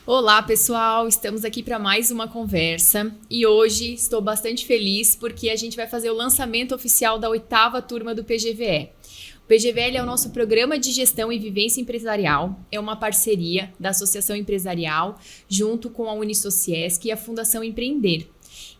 Olá, pessoal! Estamos aqui para mais uma conversa e hoje estou bastante feliz porque a gente vai fazer o lançamento oficial da 8ª turma do PGVE. O PGVL é o nosso programa de gestão e vivência empresarial, é uma parceria da Associação Empresarial junto com a Unisociesc e a Fundação Empreender.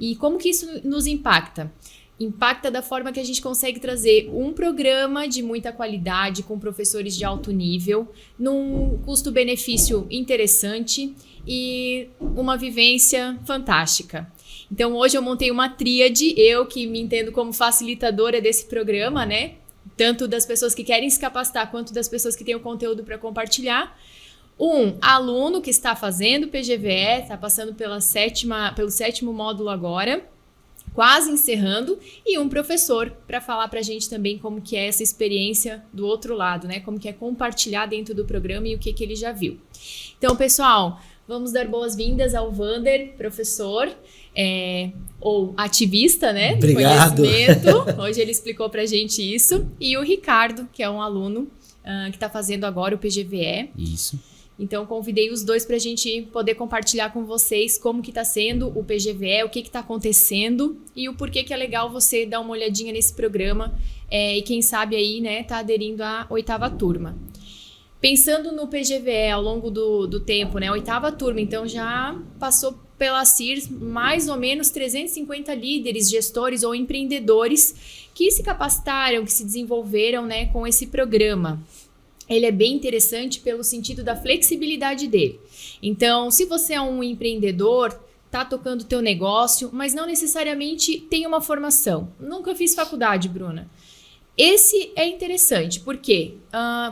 E como que isso nos impacta? Impacta da forma que a gente consegue trazer um programa de muita qualidade, com professores de alto nível, num custo-benefício interessante e uma vivência fantástica. Então, hoje eu montei uma tríade, eu que me entendo como facilitadora desse programa, né? Tanto das pessoas que querem se capacitar, quanto das pessoas que têm o conteúdo para compartilhar. Um aluno que está fazendo PGVE, está passando pelo 7º módulo agora, quase encerrando, e um professor para falar para a gente também como que é essa experiência do outro lado, né? Como que é compartilhar dentro do programa e o que ele já viu. Então, pessoal, vamos dar boas-vindas ao Vander, professor, ou ativista, né? Obrigado. Do conhecimento. Hoje ele explicou para a gente isso. E o Ricardo, que é um aluno que está fazendo agora o PGVE. Isso. Então, convidei os dois para a gente poder compartilhar com vocês como que está sendo o PGVE, o que está acontecendo e o porquê que é legal você dar uma olhadinha nesse programa e quem sabe aí, né, tá aderindo à 8ª turma. Pensando no PGVE ao longo do tempo, né, 8ª turma, então já passou pela CIRS mais ou menos 350 líderes, gestores ou empreendedores que se capacitaram, que se desenvolveram, né, com esse programa. Ele é bem interessante pelo sentido da flexibilidade dele. Então, se você é um empreendedor, tá tocando o teu negócio, mas não necessariamente tem uma formação. Nunca fiz faculdade, Bruna. Esse é interessante, porque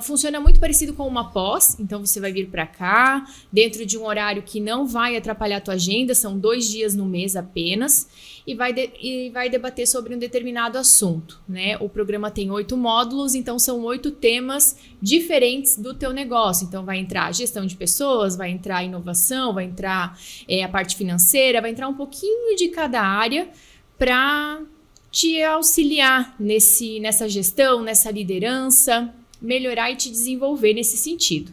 funciona muito parecido com uma pós, então você vai vir para cá, dentro de um horário que não vai atrapalhar a tua agenda, são 2 dias no mês apenas, e vai debater sobre um determinado assunto, né? O programa tem 8 módulos, então são 8 temas diferentes do teu negócio. Então vai entrar gestão de pessoas, vai entrar inovação, vai entrar a parte financeira, vai entrar um pouquinho de cada área para te auxiliar nessa gestão, nessa liderança, melhorar e te desenvolver nesse sentido.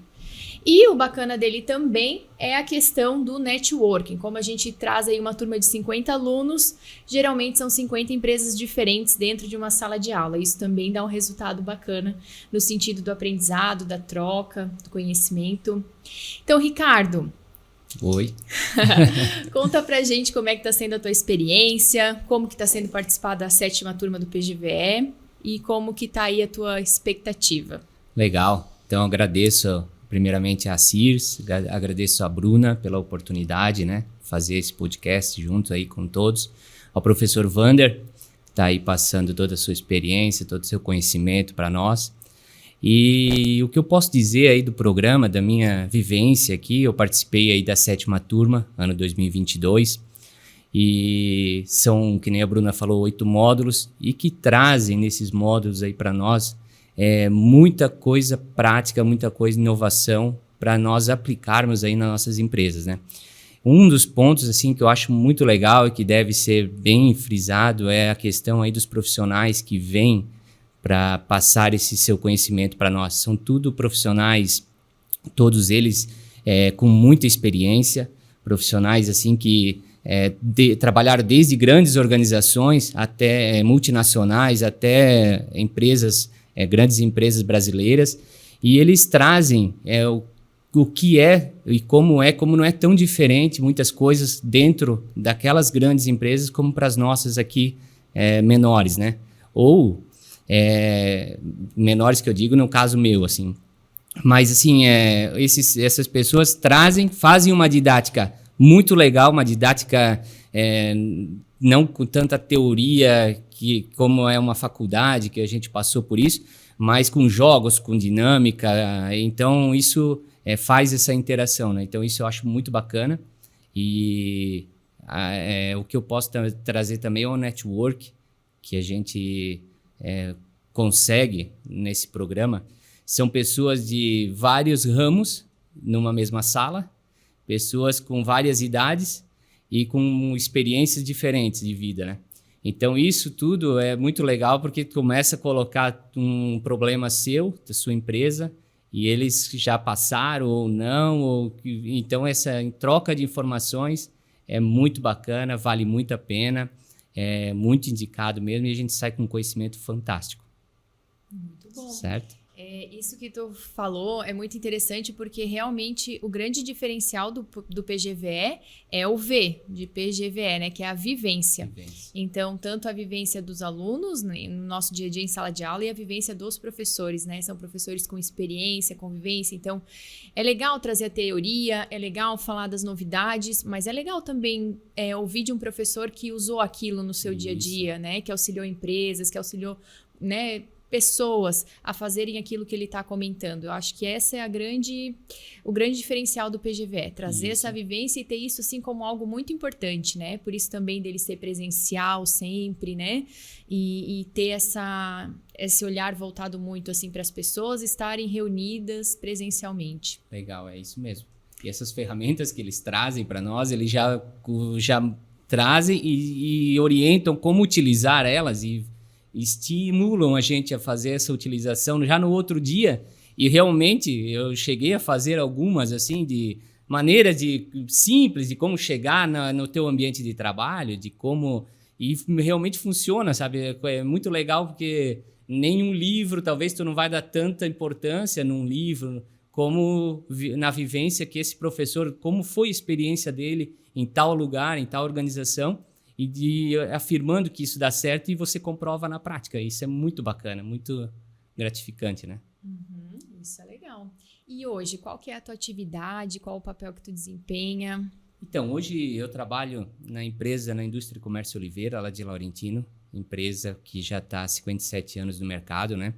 E o bacana dele também é a questão do networking. Como a gente traz aí uma turma de 50 alunos, geralmente são 50 empresas diferentes dentro de uma sala de aula. Isso também dá um resultado bacana no sentido do aprendizado, da troca, do conhecimento. Então, Ricardo... Oi. Conta pra gente como é que tá sendo a tua experiência, como que tá sendo participar da 7ª turma do PGVE e como que tá aí a tua expectativa. Legal. Então, eu agradeço primeiramente a CIRS, agradeço a Bruna pela oportunidade, né, fazer esse podcast junto aí com todos, ao professor Vander, que tá aí passando toda a sua experiência, todo o seu conhecimento para nós. E o que eu posso dizer aí do programa, da minha vivência aqui, eu participei aí da 7ª turma, ano 2022, e são, que nem a Bruna falou, 8 módulos, e que trazem nesses módulos aí para nós muita coisa prática, muita coisa inovação para nós aplicarmos aí nas nossas empresas, né? Um dos pontos assim que eu acho muito legal e que deve ser bem frisado é a questão aí dos profissionais que vêm para passar esse seu conhecimento para nós. São tudo profissionais, todos eles com muita experiência, profissionais assim que trabalharam desde grandes organizações até multinacionais, até empresas, grandes empresas brasileiras, e eles trazem o que é e como não é tão diferente muitas coisas dentro daquelas grandes empresas como para as nossas aqui menores, né? Ou menores que eu digo no caso meu, assim. Mas, assim, essas pessoas fazem uma didática muito legal, uma didática não com tanta teoria como é uma faculdade, que a gente passou por isso, mas com jogos, com dinâmica. Então, isso faz essa interação, né? Então, isso eu acho muito bacana. E o que eu posso trazer também é o network, que a gente consegue nesse programa. São pessoas de vários ramos numa mesma sala, pessoas com várias idades e com experiências diferentes de vida, né? Então, isso tudo é muito legal porque começa a colocar um problema seu, da sua empresa, e eles já passaram ou não, então essa troca de informações é muito bacana, vale muito a pena, é muito indicado mesmo, e a gente sai com um conhecimento fantástico. Muito bom. Certo? Isso que tu falou é muito interessante, porque realmente o grande diferencial do PGVE é o V de PGVE, né? Que é a vivência. Então, tanto a vivência dos alunos, né, no nosso dia a dia em sala de aula, e a vivência dos professores, né? São professores com experiência, convivência. Então, é legal trazer a teoria, é legal falar das novidades, mas é legal também ouvir de um professor que usou aquilo no seu dia a dia, né? Que auxiliou empresas, que auxiliou, né, pessoas a fazerem aquilo que ele está comentando. Eu acho que essa é o grande diferencial do PGVE, trazer essa vivência e ter isso assim como algo muito importante, né? Por isso também dele ser presencial sempre, né? E ter esse olhar voltado muito assim para as pessoas estarem reunidas presencialmente. Legal, é isso mesmo. E essas ferramentas que eles trazem para nós, eles já trazem e orientam como utilizar elas e estimulam a gente a fazer essa utilização já no outro dia. E realmente eu cheguei a fazer algumas assim de maneiras simples de como chegar no teu ambiente de trabalho, de como, e realmente funciona, sabe? É muito legal porque nenhum livro, talvez tu não vai dar tanta importância num livro como na vivência que esse professor, como foi a experiência dele em tal lugar, em tal organização, e afirmando que isso dá certo e você comprova na prática. Isso é muito bacana, muito gratificante, né? Isso é legal. E hoje, qual que é a tua atividade? Qual o papel que tu desempenha? Então, hoje eu trabalho na indústria Comércio Oliveira, lá de Laurentino, empresa que já está há 57 anos no mercado, né?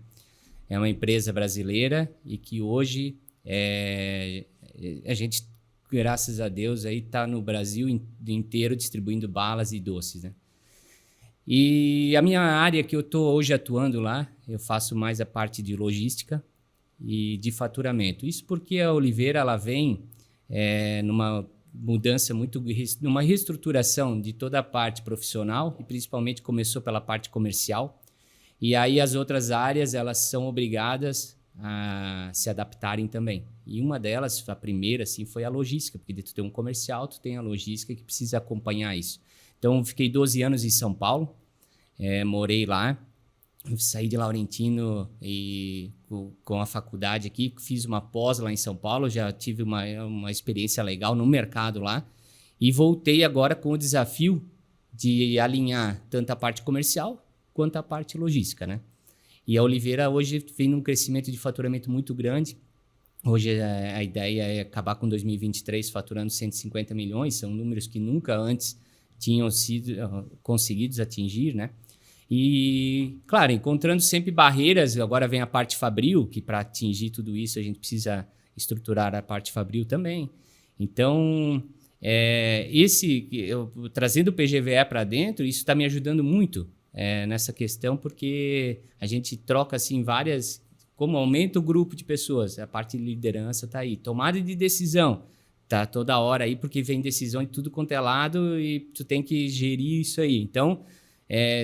É uma empresa brasileira e que hoje a gente, graças a Deus, aí está no Brasil inteiro distribuindo balas e doces, né? E a minha área que eu estou hoje atuando lá, eu faço mais a parte de logística e de faturamento. Isso porque a Oliveira ela vem numa mudança numa reestruturação de toda a parte profissional e principalmente começou pela parte comercial. E aí as outras áreas elas são obrigadas a se adaptarem também. E uma delas, a primeira, assim, foi a logística, porque tu tem um comercial, tu tem a logística que precisa acompanhar isso. Então, fiquei 12 anos em São Paulo, morei lá, saí de Laurentino e com a faculdade aqui, fiz uma pós lá em São Paulo, já tive uma experiência legal no mercado lá, e voltei agora com o desafio de alinhar tanto a parte comercial quanto a parte logística, né? E a Oliveira hoje vem num crescimento de faturamento muito grande. Hoje a ideia é acabar com 2023 faturando 150 milhões, são números que nunca antes tinham sido conseguidos atingir, né? E, claro, encontrando sempre barreiras, agora vem a parte fabril, que para atingir tudo isso a gente precisa estruturar a parte fabril também. Então, trazendo o PGVE para dentro, isso está me ajudando muito nessa questão, porque a gente troca assim várias, como aumenta o grupo de pessoas, a parte de liderança está aí, tomada de decisão, tá toda hora aí, porque vem decisão de tudo quanto é lado e tu tem que gerir isso aí. Então,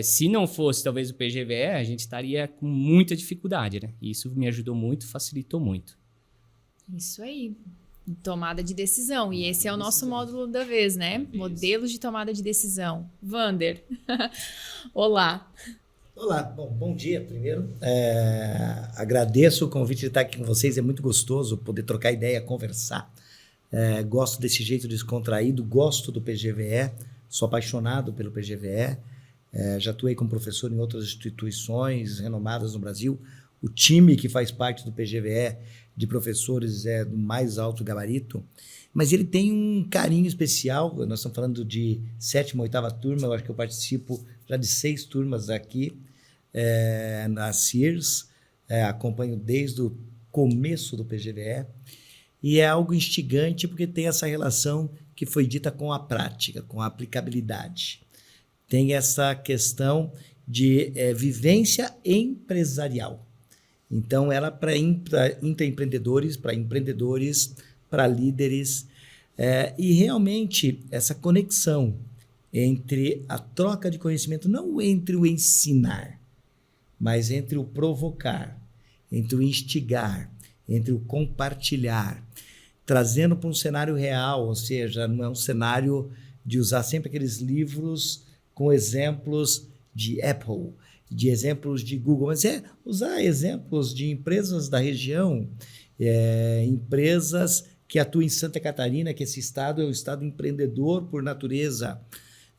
se não fosse talvez o PGVE, a gente estaria com muita dificuldade, né? E isso me ajudou muito, facilitou muito. Isso aí. Tomada de decisão. E esse é o nosso módulo da vez, né? Modelos de tomada de decisão. Vander. Olá. Olá, bom dia primeiro. Agradeço o convite de estar aqui com vocês, é muito gostoso poder trocar ideia, conversar. Gosto desse jeito descontraído, gosto do PGVE, sou apaixonado pelo PGVE. Já atuei como professor em outras instituições renomadas no Brasil. O time que faz parte do PGVE de professores é do mais alto gabarito, mas ele tem um carinho especial. Nós estamos falando de 7ª, 8ª turma, eu acho que eu participo já de 6 turmas aqui na Sears, acompanho desde o começo do PGVE, e é algo instigante porque tem essa relação que foi dita com a prática, com a aplicabilidade. Tem essa questão de vivência empresarial. Então, ela para intraempreendedores, para empreendedores, para líderes, e realmente essa conexão entre a troca de conhecimento, não entre o ensinar, mas entre o provocar, entre o instigar, entre o compartilhar, trazendo para um cenário real, ou seja, não é um cenário de usar sempre aqueles livros com exemplos de Apple, de exemplos de Google, mas é usar exemplos de empresas da região, empresas que atuam em Santa Catarina, que esse estado é um estado empreendedor por natureza.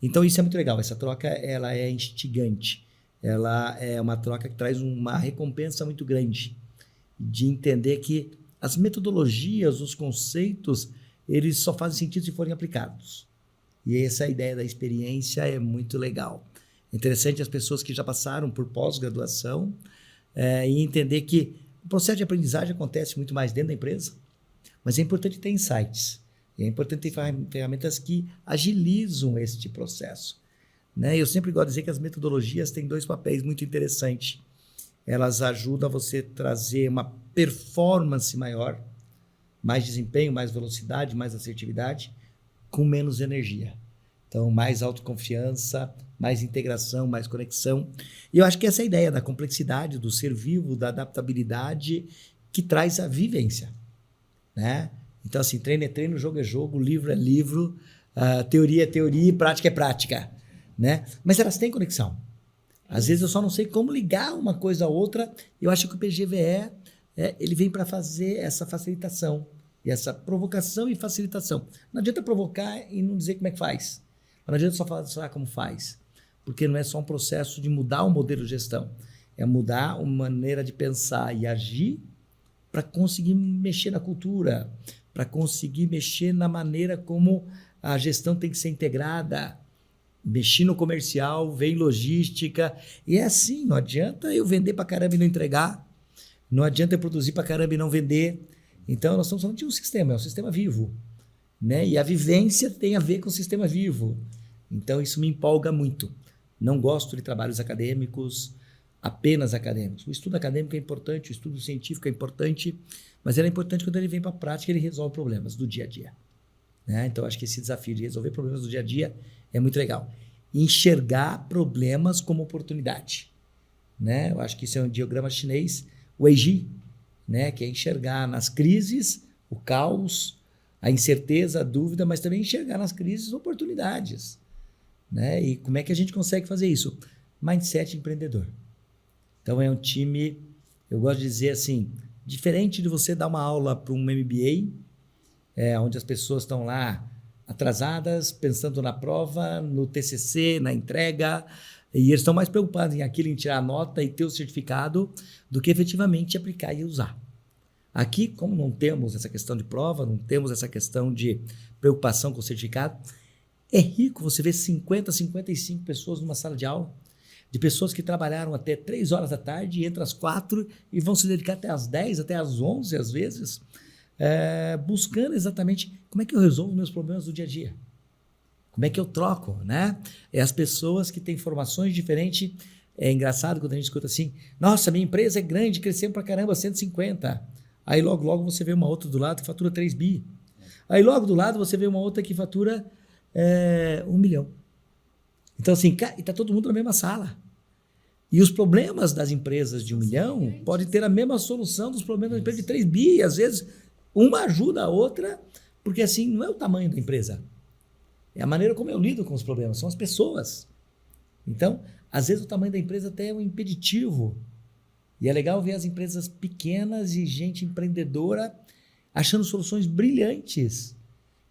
Então isso é muito legal, essa troca ela é instigante, ela é uma troca que traz uma recompensa muito grande, de entender que as metodologias, os conceitos, eles só fazem sentido se forem aplicados. E essa ideia da experiência é muito legal. É interessante as pessoas que já passaram por pós-graduação e entender que o processo de aprendizagem acontece muito mais dentro da empresa, mas é importante ter insights. É importante ter ferramentas que agilizam este processo. Né? Eu sempre gosto de dizer que as metodologias têm 2 papéis muito interessantes. Elas ajudam a você trazer uma performance maior, mais desempenho, mais velocidade, mais assertividade, com menos energia. Então, mais autoconfiança, mais integração, mais conexão. E eu acho que essa é a ideia da complexidade, do ser vivo, da adaptabilidade, que traz a vivência. Né? Então, assim, treino é treino, jogo é jogo, livro é livro, teoria é teoria e prática é prática. Né? Mas elas têm conexão. Às vezes eu só não sei como ligar uma coisa a outra. Eu acho que o PGVE ele vem para fazer essa facilitação, e essa provocação e facilitação. Não adianta provocar e não dizer como é que faz. Não adianta só falar como faz, porque não é só um processo de mudar o modelo de gestão, é mudar uma maneira de pensar e agir para conseguir mexer na cultura, para conseguir mexer na maneira como a gestão tem que ser integrada, mexer no comercial, ver em logística. E é assim, não adianta eu vender para caramba e não entregar, não adianta eu produzir para caramba e não vender. Então, nós estamos falando de um sistema, é um sistema vivo. Né? E a vivência tem a ver com o sistema vivo. Então, isso me empolga muito. Não gosto de trabalhos acadêmicos, apenas acadêmicos. O estudo acadêmico é importante, o estudo científico é importante, mas ele é importante quando ele vem para a prática e ele resolve problemas do dia a dia. Né? Então, acho que esse desafio de resolver problemas do dia a dia é muito legal. Enxergar problemas como oportunidade. Né? Eu acho que isso é um diagrama chinês, o Eiji, né? Que é enxergar nas crises o caos, a incerteza, a dúvida, mas também enxergar nas crises oportunidades. Né? E como é que a gente consegue fazer isso? Mindset empreendedor. Então é um time, eu gosto de dizer assim, diferente de você dar uma aula para um MBA, onde as pessoas estão lá atrasadas, pensando na prova, no TCC, na entrega, e eles estão mais preocupados em tirar a nota e ter o certificado do que efetivamente aplicar e usar. Aqui, como não temos essa questão de prova, não temos essa questão de preocupação com o certificado, é rico você ver 50, 55 pessoas numa sala de aula, de pessoas que trabalharam até 3 horas da tarde, e entram às 4 e vão se dedicar até às 10, até às 11 às vezes, buscando exatamente como é que eu resolvo meus problemas do dia a dia. Como é que eu troco, né? As pessoas que têm formações diferentes. É engraçado quando a gente escuta assim, nossa, minha empresa é grande, crescemos pra caramba, 150. Aí logo você vê uma outra do lado que fatura 3 bi. Aí logo do lado você vê uma outra que fatura 1 milhão. Então assim, e tá todo mundo na mesma sala. E os problemas das empresas de 1 milhão podem ter a mesma solução dos problemas da empresa de 3 bi. E às vezes uma ajuda a outra, porque assim, não é o tamanho da empresa. É a maneira como eu lido com os problemas, são as pessoas. Então, às vezes o tamanho da empresa até é um impeditivo. E é legal ver as empresas pequenas e gente empreendedora achando soluções brilhantes.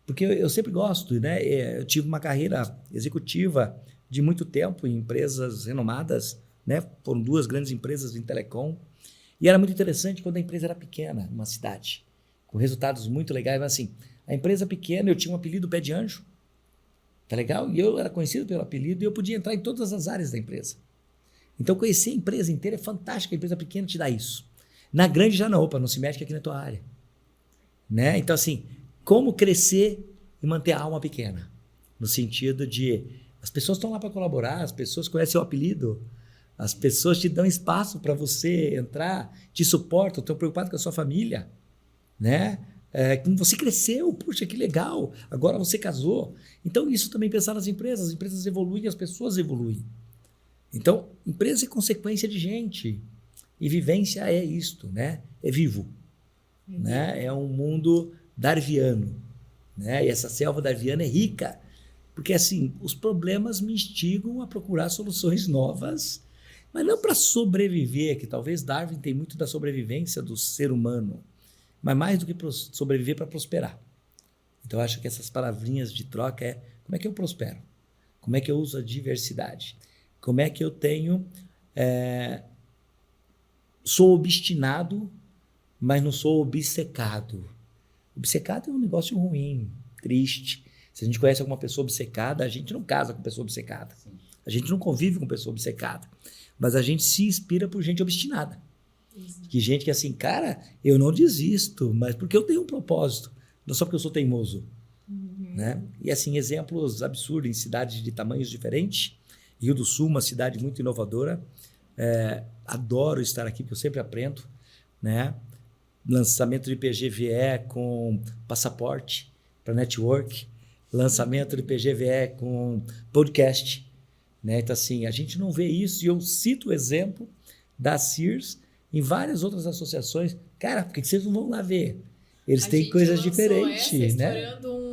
Porque eu sempre gosto, né? Eu tive uma carreira executiva de muito tempo em empresas renomadas, né? Foram 2 grandes empresas em telecom. E era muito interessante quando a empresa era pequena, numa cidade, com resultados muito legais. Mas assim, a empresa pequena, eu tinha um apelido Pé de Anjo. Tá legal? E eu era conhecido pelo apelido e eu podia entrar em todas as áreas da empresa. Então, conhecer a empresa inteira é fantástico. A empresa pequena te dá isso. Na grande já não. Opa, não se mexe aqui na tua área. Né? Então, assim, como crescer e manter a alma pequena? No sentido de, as pessoas estão lá para colaborar, as pessoas conhecem o apelido, as pessoas te dão espaço para você entrar, te suportam, estão preocupados com a sua família. Né? Como você cresceu, puxa, que legal, agora você casou. Então, isso também pensar nas empresas. As empresas evoluem, as pessoas evoluem. Então, empresa é consequência de gente. E vivência é isto, né? É vivo. né? É um mundo darwiano, né? E essa selva darwiana é rica, porque assim, os problemas me instigam a procurar soluções novas, mas não para sobreviver, que talvez Darwin tem muito da sobrevivência do ser humano, mas mais do que sobreviver, para prosperar. Então, eu acho que essas palavrinhas de troca é como é que eu prospero? Como é que eu uso a diversidade? Como é que eu tenho... sou obstinado, mas não sou obcecado. Obcecado é um negócio ruim, triste. Se a gente conhece alguma pessoa obcecada, a gente não casa com pessoa obcecada. Sim. A gente não convive com pessoa obcecada. Mas a gente se inspira por gente obstinada. Que gente que é assim, cara, eu não desisto, mas porque eu tenho um propósito. Não só porque eu sou teimoso. Né? E assim, exemplos absurdos em cidades de tamanhos diferentes. Rio do Sul, uma cidade muito inovadora. Adoro estar aqui, porque eu sempre aprendo. Né? Lançamento de PGVE com passaporte para network. Lançamento de PGVE com podcast. Né? Então, assim, a gente não vê isso. E eu cito o exemplo da Sears em várias outras associações. Cara, por que vocês não vão lá ver? Eles têm coisas diferentes, né? Estourando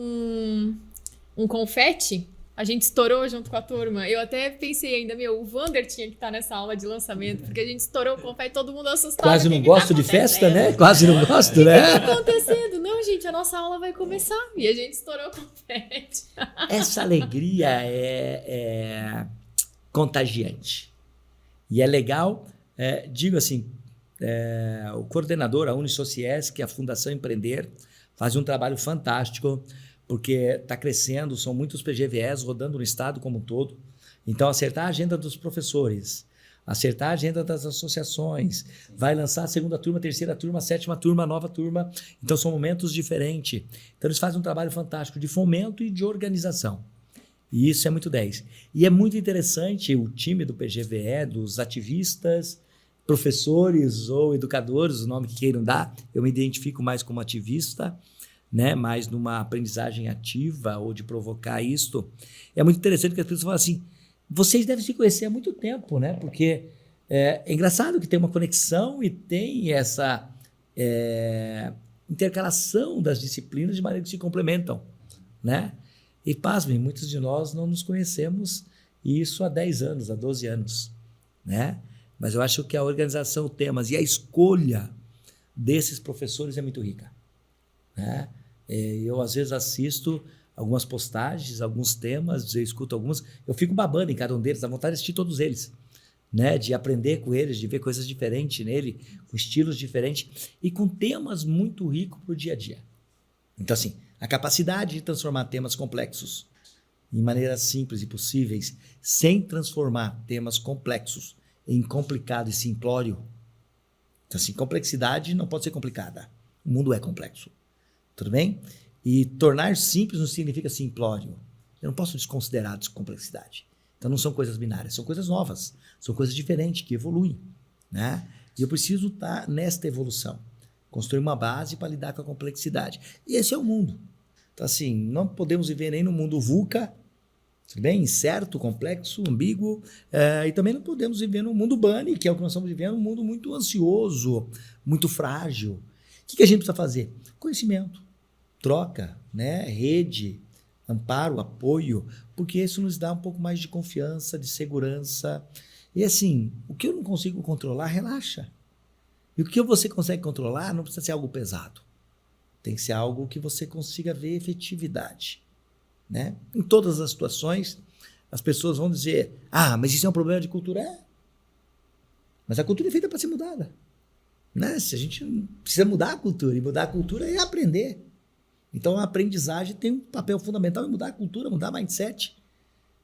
um confete, a gente estourou junto com a turma. Eu até pensei ainda, o Wander tinha que estar nessa aula de lançamento, porque a gente estourou o confete, todo mundo assustado. Quase não gosto de festa, né? Quase não gosto, né? O que está acontecendo? Não, gente, a nossa aula vai começar. E a gente estourou o confete. Essa alegria é contagiante. E é legal, digo assim, o coordenador, a Unisociesc, que é a Fundação Empreender, faz um trabalho fantástico, porque está crescendo, são muitos PGVEs rodando no estado como um todo. Então, acertar a agenda dos professores, acertar a agenda das associações, vai lançar a segunda turma, a terceira turma, a sétima turma, a nova turma. Então, são momentos diferentes. Então, eles fazem um trabalho fantástico de fomento e de organização. E isso é muito 10. E é muito interessante o time do PGVE, dos ativistas, professores ou educadores, o nome que queiram dar, eu me identifico mais como ativista, né? Mais numa aprendizagem ativa ou de provocar isto. É muito interessante que as pessoas falam assim, vocês devem se conhecer há muito tempo, né? Porque é engraçado que tem uma conexão e tem essa intercalação das disciplinas de maneira que se complementam, né? E pasmem, muitos de nós não nos conhecemos isso há 10 anos, há 12 anos, né? Mas eu acho que a organização, temas e a escolha desses professores é muito rica. Né? Eu, às vezes, assisto algumas postagens, alguns temas, eu escuto alguns, eu fico babando em cada um deles, dá vontade de assistir todos eles, né? De aprender com eles, de ver coisas diferentes nele, com estilos diferentes e com temas muito ricos para o dia a dia. Então, assim, a capacidade de transformar temas complexos em maneiras simples e possíveis, sem transformar temas complexos em complicado e simplório. Então, assim, complexidade não pode ser complicada. O mundo é complexo. Tudo bem? E tornar simples não significa simplório. Eu não posso desconsiderar a complexidade. Então, não são coisas binárias, são coisas novas, são coisas diferentes, que evoluem. Né? E eu preciso estar nesta evolução. Construir uma base para lidar com a complexidade. E esse é o mundo. Então, assim, não podemos viver nem no mundo VUCA, tudo bem? Incerto, complexo, ambíguo, e também não podemos viver no mundo bunny, que é o que nós estamos vivendo, um mundo muito ansioso, muito frágil. O que a gente precisa fazer? Conhecimento, troca, né? Rede, amparo, apoio, porque isso nos dá um pouco mais de confiança, de segurança. E assim, o que eu não consigo controlar, relaxa. E o que você consegue controlar não precisa ser algo pesado. Tem que ser algo que você consiga ver efetividade. Né? Em todas as situações, as pessoas vão dizer, mas isso é um problema de cultura. Mas a cultura é feita para ser mudada. Né? Se a gente precisa mudar a cultura, e mudar a cultura é aprender. Então a aprendizagem tem um papel fundamental em mudar a cultura, mudar o mindset.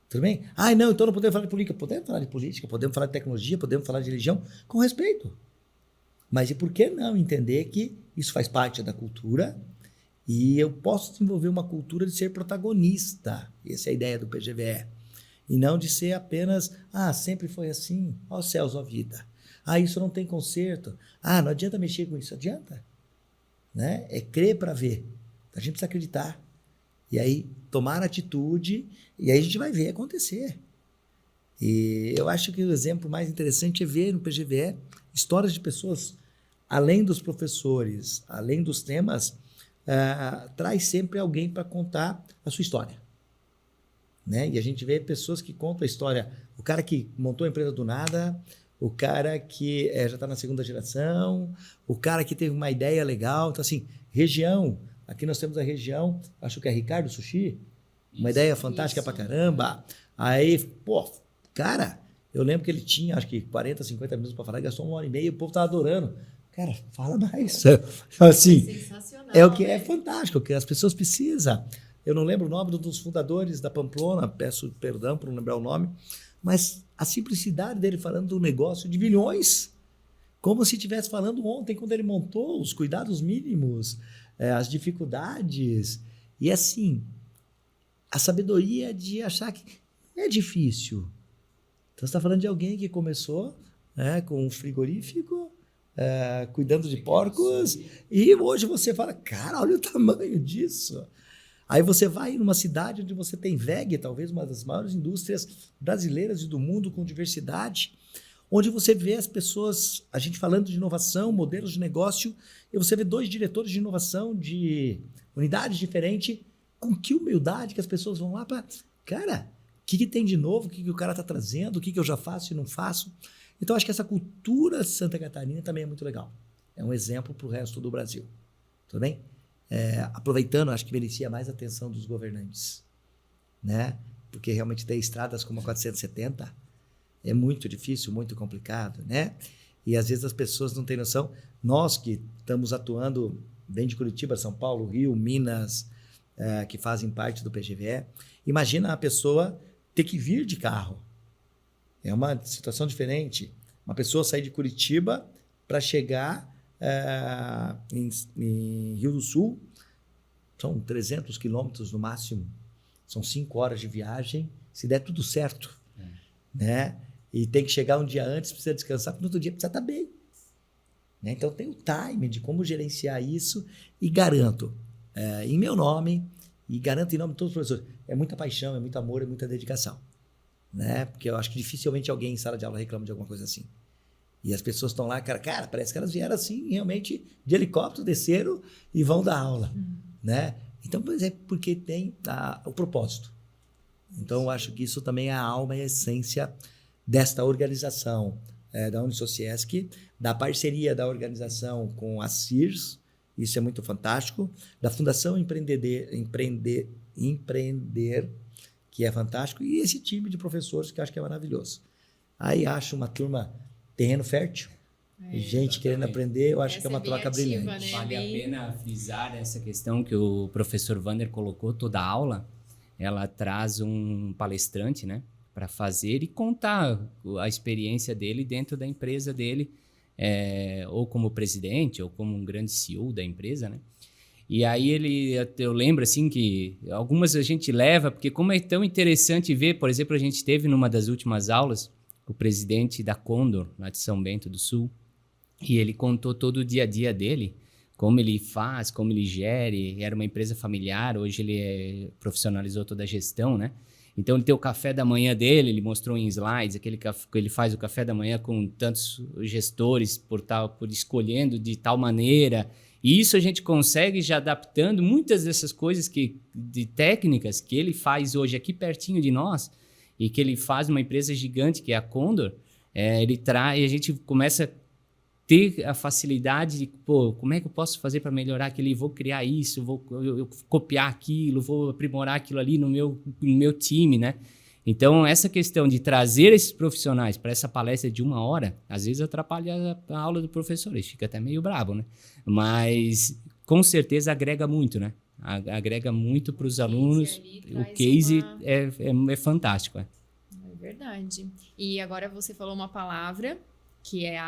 Tudo bem? Não, então não podemos falar de política. Podemos falar de política, podemos falar de tecnologia, podemos falar de religião, com respeito. Mas e por que não entender que isso faz parte da cultura e eu posso desenvolver uma cultura de ser protagonista? Essa é a ideia do PGVE. E não de ser apenas, sempre foi assim, ó céus, ó vida. Isso não tem conserto. Não adianta mexer com isso. Adianta. Né? É crer para ver. A gente precisa acreditar. E aí tomar atitude e aí a gente vai ver acontecer. E eu acho que o exemplo mais interessante é ver no PGVE histórias de pessoas além dos professores, além dos temas, traz sempre alguém para contar a sua história. Né? E a gente vê pessoas que contam a história. O cara que montou a empresa do nada, o cara que já está na segunda geração, o cara que teve uma ideia legal. Então, assim, região. Aqui nós temos a região, acho que é Ricardo Sushi, uma ideia fantástica pra caramba. Aí, pô, cara, eu lembro que ele tinha, acho que 40, 50 minutos para falar, gastou 1h30, o povo tava adorando. Cara, fala mais. Assim, sensacional, é o que é fantástico, o que as pessoas precisam. Eu não lembro o nome dos fundadores da Pamplona, peço perdão por não lembrar o nome, mas a simplicidade dele falando do negócio de bilhões, como se estivesse falando ontem, quando ele montou, os cuidados mínimos, as dificuldades. E assim, a sabedoria de achar que não é difícil. Então, você está falando de alguém que começou com um frigorífico, cuidando de porcos, e hoje você fala, cara, olha o tamanho disso. Aí você vai numa cidade onde você tem WEG, talvez uma das maiores indústrias brasileiras e do mundo com diversidade, onde você vê as pessoas, a gente falando de inovação, modelos de negócio, e você vê 2 diretores de inovação de unidades diferentes, com que humildade que as pessoas vão lá para... Cara, o que tem de novo? O que o cara está trazendo? O que eu já faço e não faço? Então, acho que essa cultura de Santa Catarina também é muito legal. É um exemplo para o resto do Brasil. Tudo bem? Aproveitando, acho que merecia mais atenção dos governantes, né? Porque realmente ter estradas como a 470 é muito difícil, muito complicado, né? E às vezes as pessoas não têm noção. Nós que estamos atuando dentro de Curitiba, São Paulo, Rio, Minas, que fazem parte do PGVE, imagina a pessoa ter que vir de carro. É uma situação diferente. Uma pessoa sair de Curitiba para chegar em Rio do Sul, são 300 quilômetros no máximo, são 5 horas de viagem, se der tudo certo, né? E tem que chegar um dia antes, precisa descansar, porque no outro dia precisa estar bem. Né? Então tem o time de como gerenciar isso, e garanto, em meu nome, e garanto em nome de todos os professores, é muita paixão, é muito amor, é muita dedicação. Né? Porque eu acho que dificilmente alguém em sala de aula reclama de alguma coisa assim. E as pessoas estão lá, cara, parece que elas vieram assim, realmente, de helicóptero, desceram e vão dar aula. Né? Então, por exemplo, porque tem o propósito. Então, eu acho que isso também é a alma e a essência desta organização da Unisociesc, da parceria da organização com a CIRS, isso é muito fantástico, da Fundação Empreender, que é fantástico, e esse time de professores que eu acho que é maravilhoso. Aí acho uma turma terreno fértil, gente querendo aprender, eu acho que é uma troca brilhante. Né? Vale a pena frisar essa questão que o professor Wander colocou, toda a aula, ela traz um palestrante, né, para fazer e contar a experiência dele dentro da empresa dele, ou como presidente, ou como um grande CEO da empresa, né? E aí eu lembro assim que algumas a gente leva, porque como é tão interessante ver, por exemplo, a gente teve numa das últimas aulas o presidente da Condor, lá de São Bento do Sul, e ele contou todo o dia a dia dele, como ele faz, como ele gere, era uma empresa familiar, hoje ele profissionalizou toda a gestão, né? Então ele tem o café da manhã dele, ele mostrou em slides, ele faz o café da manhã com tantos gestores por escolhendo de tal maneira, e isso a gente consegue já adaptando muitas dessas coisas de técnicas que ele faz hoje aqui pertinho de nós, e que ele faz uma empresa gigante que é a Condor, ele traz, e a gente começa a ter a facilidade de, como é que eu posso fazer para melhorar aquilo? Vou criar isso, vou copiar aquilo, vou aprimorar aquilo ali no meu time, né? Então, essa questão de trazer esses profissionais para essa palestra de 1 hora, às vezes atrapalha a aula do professor, ele fica até meio bravo, né? Mas, com certeza, agrega muito, né? Agrega muito para os alunos. O case é fantástico. É verdade. E agora você falou uma palavra que é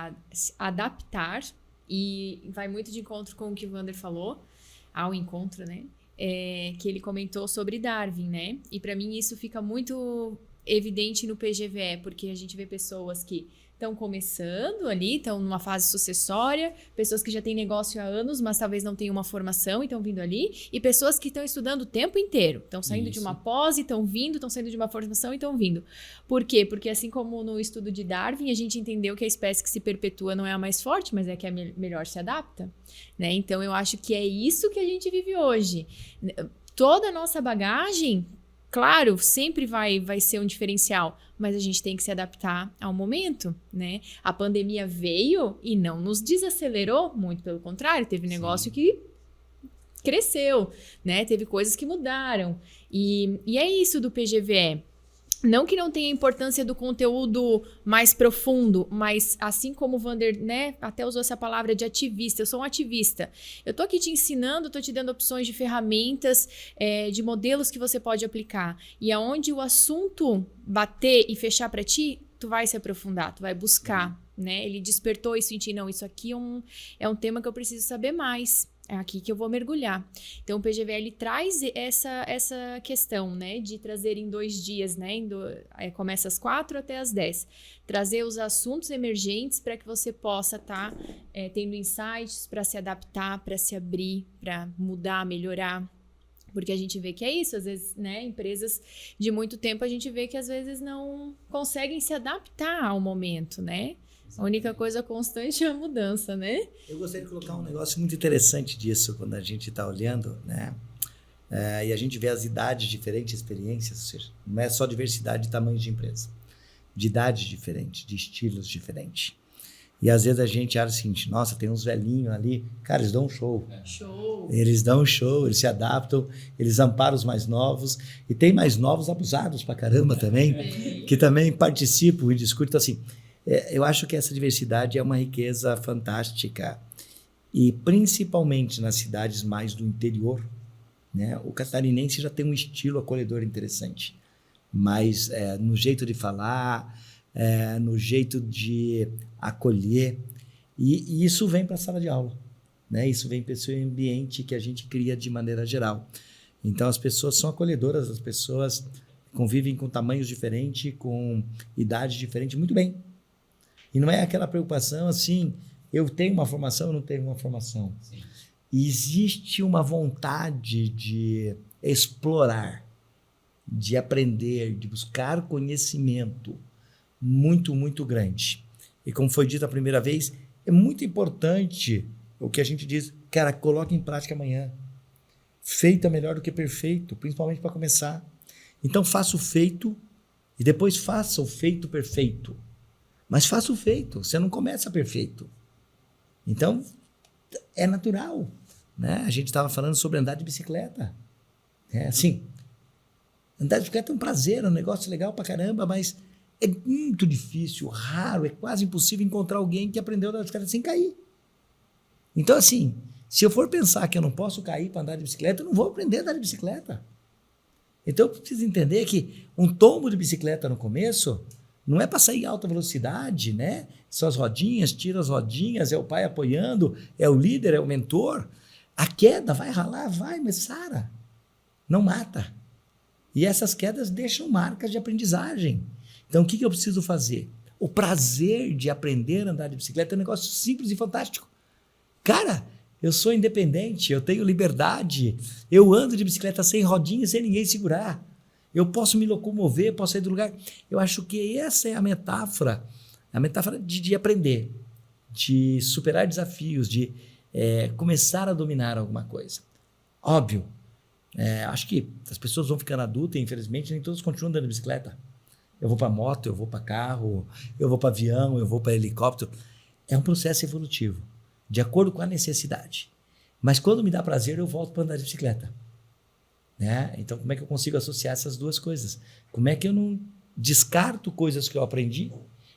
adaptar, e vai muito de encontro com o que o Wander falou, ao encontro, né? Que ele comentou sobre Darwin, né? E para mim isso fica muito evidente no PGVE, porque a gente vê pessoas que estão começando ali, estão numa fase sucessória, pessoas que já têm negócio há anos, mas talvez não tenham uma formação e estão vindo ali, e pessoas que estão estudando o tempo inteiro, estão saindo de uma pós e estão vindo, estão saindo de uma formação e estão vindo. Por quê? Porque assim como no estudo de Darwin, a gente entendeu que a espécie que se perpetua não é a mais forte, mas é que a melhor se adapta, né? Então eu acho que é isso que a gente vive hoje. Toda a nossa bagagem, claro, sempre vai ser um diferencial, mas a gente tem que se adaptar ao momento, né? A pandemia veio e não nos desacelerou, muito pelo contrário, teve negócio que cresceu, né? Teve coisas que mudaram. E é isso do PGVE. Não que não tenha importância do conteúdo mais profundo, mas assim como o Wander, né, até usou essa palavra de ativista, eu sou um ativista. Eu tô aqui te ensinando, tô te dando opções de ferramentas, de modelos que você pode aplicar. E aonde o assunto bater e fechar para ti, tu vai se aprofundar, tu vai buscar, né? Ele despertou isso em ti, não, isso aqui é um tema que eu preciso saber mais. É aqui que eu vou mergulhar. Então, o PGVE, ele traz essa questão, né? De trazer em 2 dias, né? Começa às 4 até às 10. Trazer os assuntos emergentes para que você possa estar tendo insights para se adaptar, para se abrir, para mudar, melhorar. Porque a gente vê que é isso, às vezes, né? Empresas de muito tempo, a gente vê que às vezes não conseguem se adaptar ao momento, né? A única coisa constante é a mudança, né? Eu gostaria de colocar um negócio muito interessante disso quando a gente está olhando, né? E a gente vê as idades diferentes, experiências, ou seja, não é só diversidade de tamanhos de empresa, de idades diferentes, de estilos diferentes. E às vezes a gente acha o seguinte, nossa, tem uns velhinhos ali, cara, eles dão um show. Show! Eles dão um show, eles se adaptam, eles amparam os mais novos, e tem mais novos abusados pra caramba também, que também participam e discutem, então assim, eu acho que essa diversidade é uma riqueza fantástica e principalmente nas cidades mais do interior, né? O catarinense já tem um estilo acolhedor interessante, mas no jeito de falar, no jeito de acolher, e isso vem para a sala de aula, né? Isso vem para esse ambiente que a gente cria de maneira geral. Então as pessoas são acolhedoras, as pessoas convivem com tamanhos diferentes, com idades diferentes, muito bem. E não é aquela preocupação assim, eu tenho uma formação, eu não tenho uma formação. Sim. Existe uma vontade de explorar, de aprender, de buscar conhecimento muito, muito grande. E como foi dito a primeira vez, é muito importante o que a gente diz, cara, coloque em prática amanhã. Feito é melhor do que perfeito, principalmente para começar. Então faça o feito e depois faça o feito perfeito. Mas faça o feito, você não começa perfeito. Então, é natural, né? A gente estava falando sobre andar de bicicleta. Assim, andar de bicicleta é um prazer, é um negócio legal pra caramba, mas é muito difícil, raro, é quase impossível encontrar alguém que aprendeu a andar de bicicleta sem cair. Então, assim, se eu for pensar que eu não posso cair para andar de bicicleta, eu não vou aprender a andar de bicicleta. Então, eu preciso entender que um tombo de bicicleta no começo não é para sair em alta velocidade, né? São as rodinhas, tira as rodinhas, é o pai apoiando, é o líder, é o mentor. A queda vai ralar, vai, mas sara. Não mata. E essas quedas deixam marcas de aprendizagem. Então, o que eu preciso fazer? O prazer de aprender a andar de bicicleta é um negócio simples e fantástico. Cara, eu sou independente, eu tenho liberdade, eu ando de bicicleta sem rodinha, sem ninguém segurar. Eu posso me locomover, posso sair do lugar. Eu acho que essa é a metáfora de aprender, de superar desafios, de começar a dominar alguma coisa. Óbvio, acho que as pessoas vão ficando adultas e, infelizmente, nem todos continuam andando de bicicleta. Eu vou para moto, eu vou para carro, eu vou para avião, eu vou para helicóptero. É um processo evolutivo, de acordo com a necessidade. Mas quando me dá prazer, eu volto para andar de bicicleta. Né? Então, como é que eu consigo associar essas duas coisas? Como é que eu não descarto coisas que eu aprendi,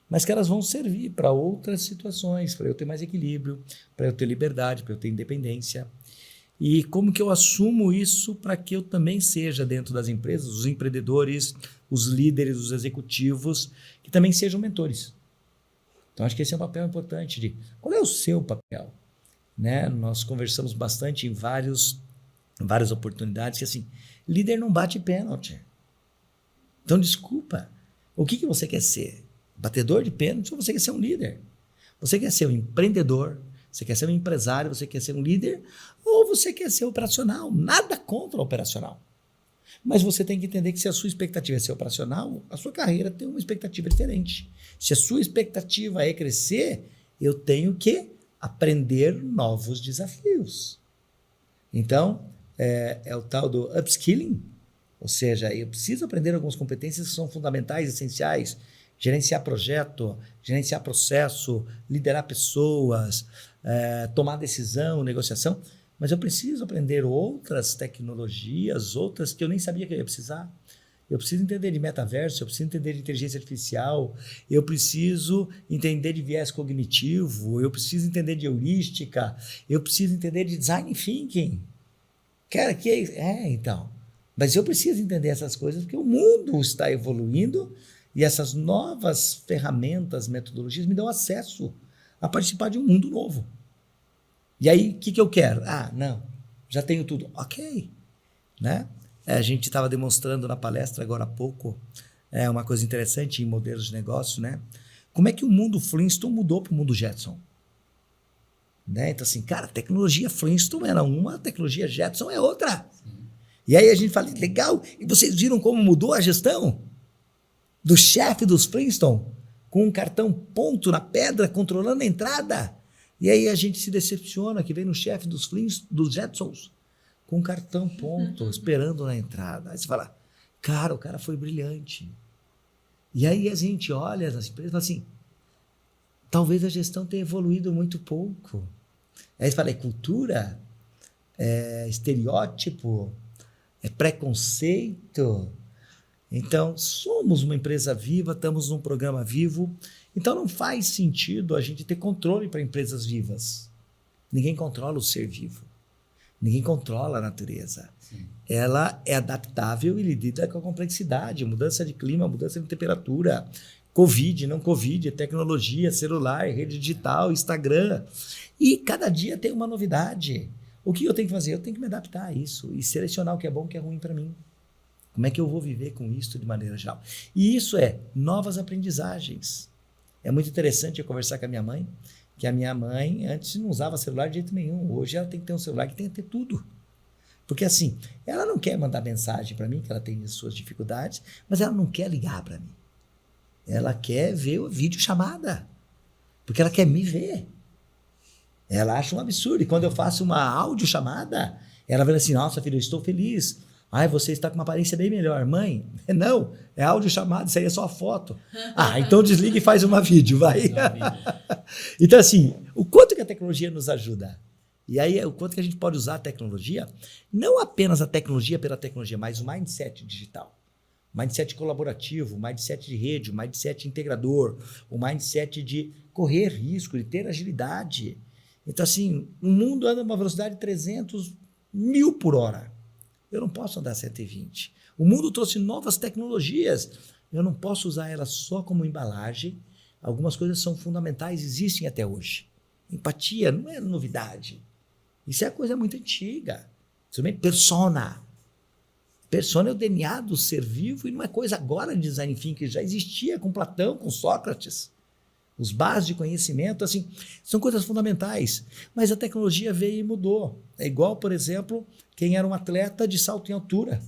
mas que elas vão servir para outras situações, para eu ter mais equilíbrio, para eu ter liberdade, para eu ter independência? E como que eu assumo isso para que eu também seja, dentro das empresas, os empreendedores, os líderes, os executivos, que também sejam mentores? Então, acho que esse é um papel importante de qual é o seu papel? Né? Nós conversamos bastante em várias oportunidades que assim, líder não bate pênalti. Então, desculpa, o que você quer ser? Batedor de pênalti, você quer ser um líder. Você quer ser um empreendedor, você quer ser um empresário, você quer ser um líder, ou você quer ser operacional. Nada contra o operacional. Mas você tem que entender que se a sua expectativa é ser operacional, a sua carreira tem uma expectativa diferente. Se a sua expectativa é crescer, eu tenho que aprender novos desafios. Então, é o tal do upskilling, ou seja, eu preciso aprender algumas competências que são fundamentais, essenciais, gerenciar projeto, gerenciar processo, liderar pessoas, tomar decisão, negociação, mas eu preciso aprender outras tecnologias, outras que eu nem sabia que eu ia precisar. Eu preciso entender de metaverso, eu preciso entender de inteligência artificial, eu preciso entender de viés cognitivo, eu preciso entender de heurística, eu preciso entender de design thinking. Cara, que então. Mas eu preciso entender essas coisas porque o mundo está evoluindo e essas novas ferramentas, metodologias me dão acesso a participar de um mundo novo. E aí, o que eu quero? Não, já tenho tudo. Ok, né? A gente estava demonstrando na palestra agora há pouco uma coisa interessante em modelos de negócio, né? Como é que o mundo Flintstone mudou para o mundo Jetson? Né? Então, assim, cara, a tecnologia Flintstone era uma, a tecnologia Jetson é outra. Sim. E aí a gente fala, legal, e vocês viram como mudou a gestão do chefe dos Flintstone com um cartão ponto na pedra, controlando a entrada? E aí a gente se decepciona que vem no chefe dos Jetsons com um cartão ponto, esperando na entrada. Aí você fala, cara, o cara foi brilhante. E aí a gente olha as empresas e fala assim, talvez a gestão tenha evoluído muito pouco. Aí você fala, é cultura? É estereótipo? É preconceito? Então, somos uma empresa viva, estamos num programa vivo, então não faz sentido a gente ter controle para empresas vivas. Ninguém controla o ser vivo. Ninguém controla a natureza. Sim. Ela é adaptável e lida com a complexidade, mudança de clima, mudança de temperatura, Covid, não Covid, tecnologia, celular, rede digital, Instagram. E cada dia tem uma novidade. O que eu tenho que fazer? Eu tenho que me adaptar a isso e selecionar o que é bom e o que é ruim para mim. Como é que eu vou viver com isso de maneira geral? E isso é novas aprendizagens. É muito interessante eu conversar com a minha mãe, que a minha mãe antes não usava celular de jeito nenhum. Hoje ela tem que ter um celular que tem que ter tudo. Porque assim, ela não quer mandar mensagem para mim, que ela tem as suas dificuldades, mas ela não quer ligar para mim. Ela quer ver a videochamada, porque ela quer me ver. Ela acha um absurdo. E quando eu faço uma audiochamada, ela vai assim, nossa filha, eu estou feliz. Ai, você está com uma aparência bem melhor. Mãe, não, é audiochamada, isso aí é só foto. Então desliga e faz uma vídeo, vai. Então assim, o quanto que a tecnologia nos ajuda? E aí, o quanto que a gente pode usar a tecnologia, não apenas a tecnologia pela tecnologia, mas o mindset digital. Mindset colaborativo, mindset de rede, mindset integrador, o mindset de correr risco, de ter agilidade. Então assim, o mundo anda a uma velocidade de 300 mil por hora. Eu não posso andar 120. O mundo trouxe novas tecnologias. Eu não posso usar elas só como embalagem. Algumas coisas são fundamentais, existem até hoje. Empatia não é novidade. Isso é coisa muito antiga. Persona. Persona é o DNA do ser vivo e não é coisa agora de design thinking, já existia com Platão, com Sócrates. Os bases de conhecimento, assim, são coisas fundamentais. Mas a tecnologia veio e mudou. É igual, por exemplo, quem era um atleta de salto em altura,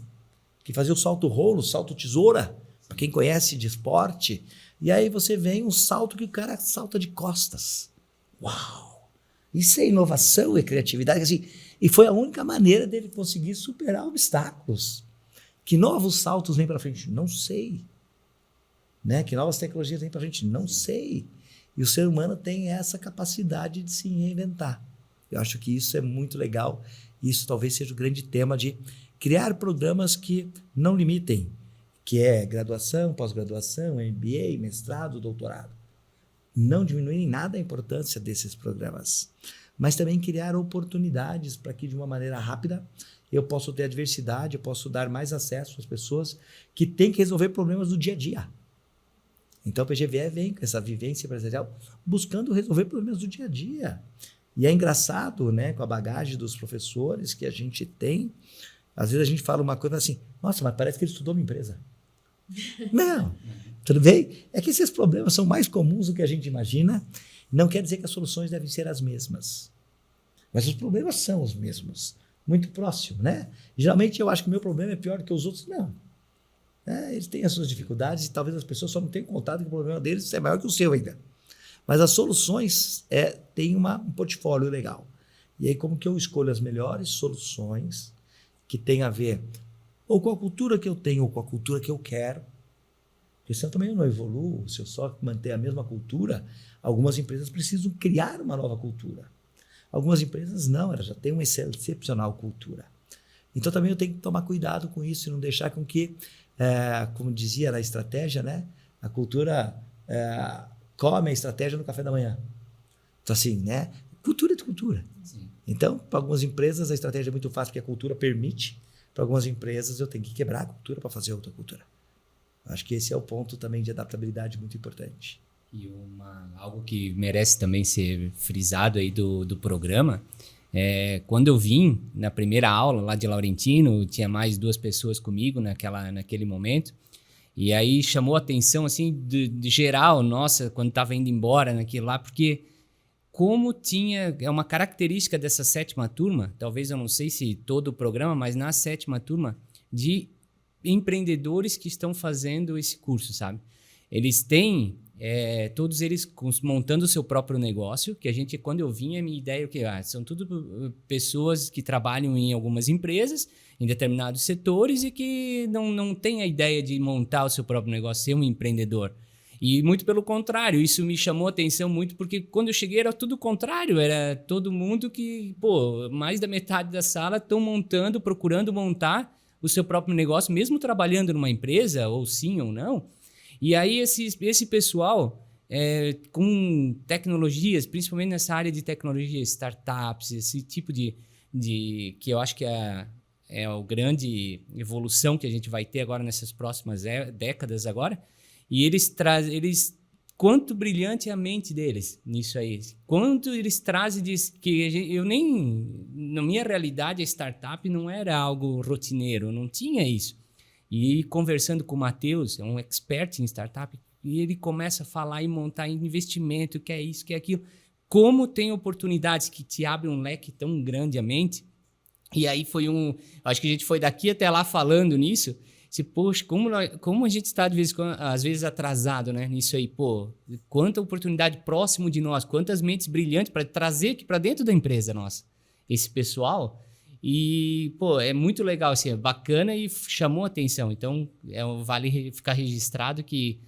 que fazia o salto rolo, salto tesoura, para quem conhece de esporte. E aí você vem um salto que o cara salta de costas. Uau! Isso é inovação e criatividade. Assim, e foi a única maneira dele conseguir superar obstáculos. Que novos saltos vêm para frente? Não sei. Né? Que novas tecnologias vêm para frente? Não sei. E o ser humano tem essa capacidade de se reinventar. Eu acho que isso é muito legal. Isso talvez seja o grande tema de criar programas que não limitem, que é graduação, pós-graduação, MBA, mestrado, doutorado. Não diminuir em nada a importância desses programas, mas também criar oportunidades para que de uma maneira rápida eu possa ter a diversidade, eu possa dar mais acesso às pessoas que têm que resolver problemas do dia a dia. Então, o PGVE vem com essa vivência empresarial buscando resolver problemas do dia a dia. E é engraçado, né, com a bagagem dos professores que a gente tem. Às vezes a gente fala uma coisa assim, nossa, mas parece que ele estudou uma empresa. Não, Tudo bem? É que esses problemas são mais comuns do que a gente imagina. Não quer dizer que as soluções devem ser as mesmas. Mas os problemas são os mesmos. Muito próximo, né? Geralmente eu acho que o meu problema é pior do que os outros. Não. Eles têm as suas dificuldades e talvez as pessoas só não tenham contado que o problema deles é maior que o seu ainda. Mas as soluções têm um portfólio legal. E aí como que eu escolho as melhores soluções que têm a ver ou com a cultura que eu tenho ou com a cultura que eu quero. Porque senão também eu não evoluo. Se eu só manter a mesma cultura, algumas empresas precisam criar uma nova cultura. Algumas empresas não, elas já têm uma excepcional cultura. Então também eu tenho que tomar cuidado com isso e não deixar com que, como dizia na estratégia, né, a cultura come a estratégia no café da manhã. Então assim, né, cultura é de cultura. Sim. Então, para algumas empresas a estratégia é muito fácil porque a cultura permite. Para algumas empresas eu tenho que quebrar a cultura para fazer outra cultura. Acho que esse é o ponto também de adaptabilidade muito importante. E algo que merece também ser frisado aí do programa, quando eu vim na primeira aula lá de Laurentino, tinha mais 2 pessoas comigo naquele momento, e aí chamou a atenção assim, de geral, nossa, quando estava indo embora naquilo lá, porque como é uma característica dessa 7ª turma, talvez eu não sei se todo o programa, mas na 7ª turma, de empreendedores que estão fazendo esse curso, sabe? Eles têm, todos eles montando o seu próprio negócio, que quando eu vim, a minha ideia é que são tudo pessoas que trabalham em algumas empresas, em determinados setores e que não têm a ideia de montar o seu próprio negócio, ser um empreendedor. E muito pelo contrário, isso me chamou a atenção muito, porque quando eu cheguei era tudo o contrário, era todo mundo que, mais da metade da sala estão procurando montar o seu próprio negócio, mesmo trabalhando numa empresa, ou sim ou não. E aí esse pessoal, com tecnologias, principalmente nessa área de tecnologias, startups, esse tipo de que eu acho que é a grande evolução que a gente vai ter agora nessas próximas décadas agora, e quanto brilhante é a mente deles nisso aí, quanto eles trazem que na minha realidade a startup não era algo rotineiro, não tinha isso. E conversando com o Matheus, é um expert em startup, e ele começa a falar e montar investimento, que é isso, que é aquilo, como tem oportunidades que te abrem um leque tão grande a mente. E aí acho que a gente foi daqui até lá falando nisso. Poxa, como a gente está às vezes atrasado, né, nisso aí, quanta oportunidade próximo de nós, quantas mentes brilhantes para trazer aqui para dentro da empresa nossa, esse pessoal. E, é muito legal, assim, é bacana e chamou a atenção. Então, vale ficar registrado que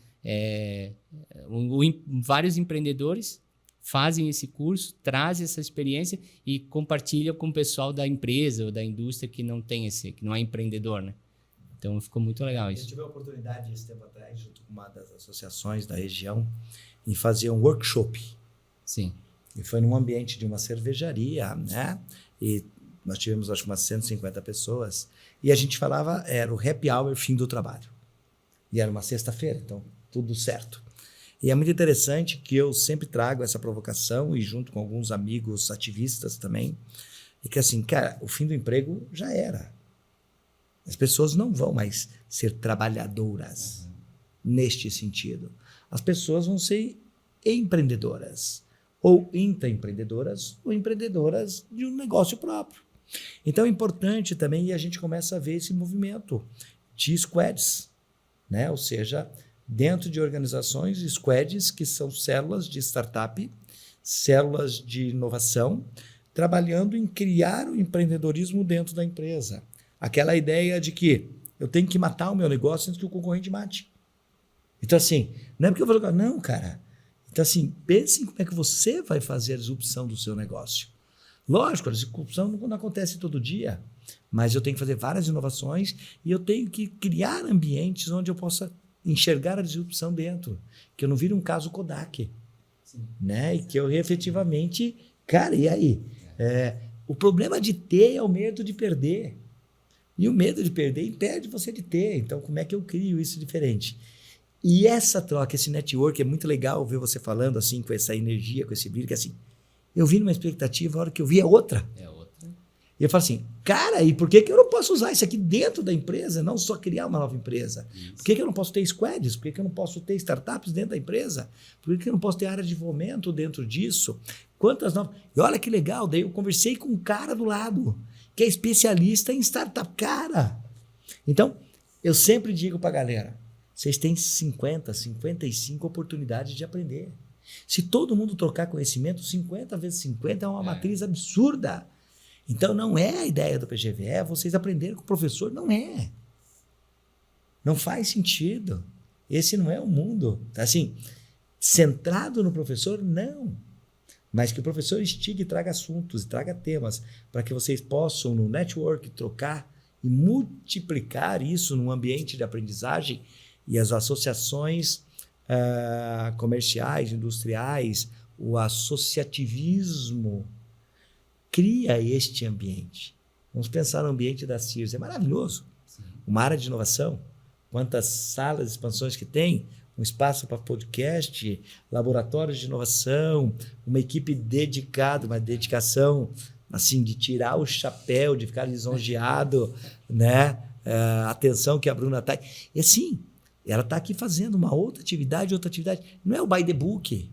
vários empreendedores fazem esse curso, trazem essa experiência e compartilham com o pessoal da empresa ou da indústria que não é empreendedor, né? Então, ficou muito legal isso. Eu tive a oportunidade, esse tempo atrás, junto com uma das associações da região, em fazer um workshop. Sim. E foi num ambiente de uma cervejaria, né? E nós tivemos, acho que umas 150 pessoas. E a gente falava, era o happy hour, fim do trabalho. E era uma sexta-feira, então tudo certo. E é muito interessante que eu sempre trago essa provocação, e junto com alguns amigos ativistas também, e que assim, cara, o fim do emprego já era. As pessoas não vão mais ser trabalhadoras neste sentido. As pessoas vão ser empreendedoras, ou intraempreendedoras, ou empreendedoras de um negócio próprio. Então é importante também, e a gente começa a ver esse movimento de squads, né? Ou seja, dentro de organizações, squads que são células de startup, células de inovação, trabalhando em criar o empreendedorismo dentro da empresa. Aquela ideia de que eu tenho que matar o meu negócio antes que o concorrente mate. Então, assim, não é porque eu vou jogar, não, cara. Então, assim, pense em como é que você vai fazer a disrupção do seu negócio. Lógico, a disrupção não acontece todo dia, mas eu tenho que fazer várias inovações e eu tenho que criar ambientes onde eu possa enxergar a disrupção dentro. Que eu não vire um caso Kodak. Sim. Né? E que eu efetivamente... Cara, e aí? O problema de ter é o medo de perder. E o medo de perder impede você de ter. Então, como é que eu crio isso diferente? E essa troca, esse network, é muito legal ver você falando assim, com essa energia, com esse brilho, que assim, eu vi numa expectativa, a hora que eu vi é outra. É outra. E eu falo assim, cara, e por que eu não posso usar isso aqui dentro da empresa, não só criar uma nova empresa? Por que eu não posso ter squads? Por que eu não posso ter startups dentro da empresa? Por que eu não posso ter área de desenvolvimento dentro disso? Quantas novas... E olha que legal, daí eu conversei com um cara do lado, que é especialista em startup. Cara! Então, eu sempre digo para a galera, vocês têm 50, 55 oportunidades de aprender. Se todo mundo trocar conhecimento, 50 vezes 50 é uma matriz absurda. Então, não é a ideia do PGV, vocês aprenderem com o professor, não é. Não faz sentido. Esse não é o mundo. Assim, centrado no professor, não. Mas que o professor instigue e traga assuntos, e traga temas, para que vocês possam, no network, trocar e multiplicar isso num ambiente de aprendizagem e as associações comerciais, industriais, o associativismo, cria este ambiente. Vamos pensar no ambiente da Sears, é maravilhoso. Sim. Uma área de inovação, quantas salas, expansões que tem, um espaço para podcast, laboratórios de inovação, uma equipe dedicada, uma dedicação assim, de tirar o chapéu, de ficar lisonjeado, né? A atenção que a Bruna está. E assim, ela está aqui fazendo uma outra atividade. Não é o by the book.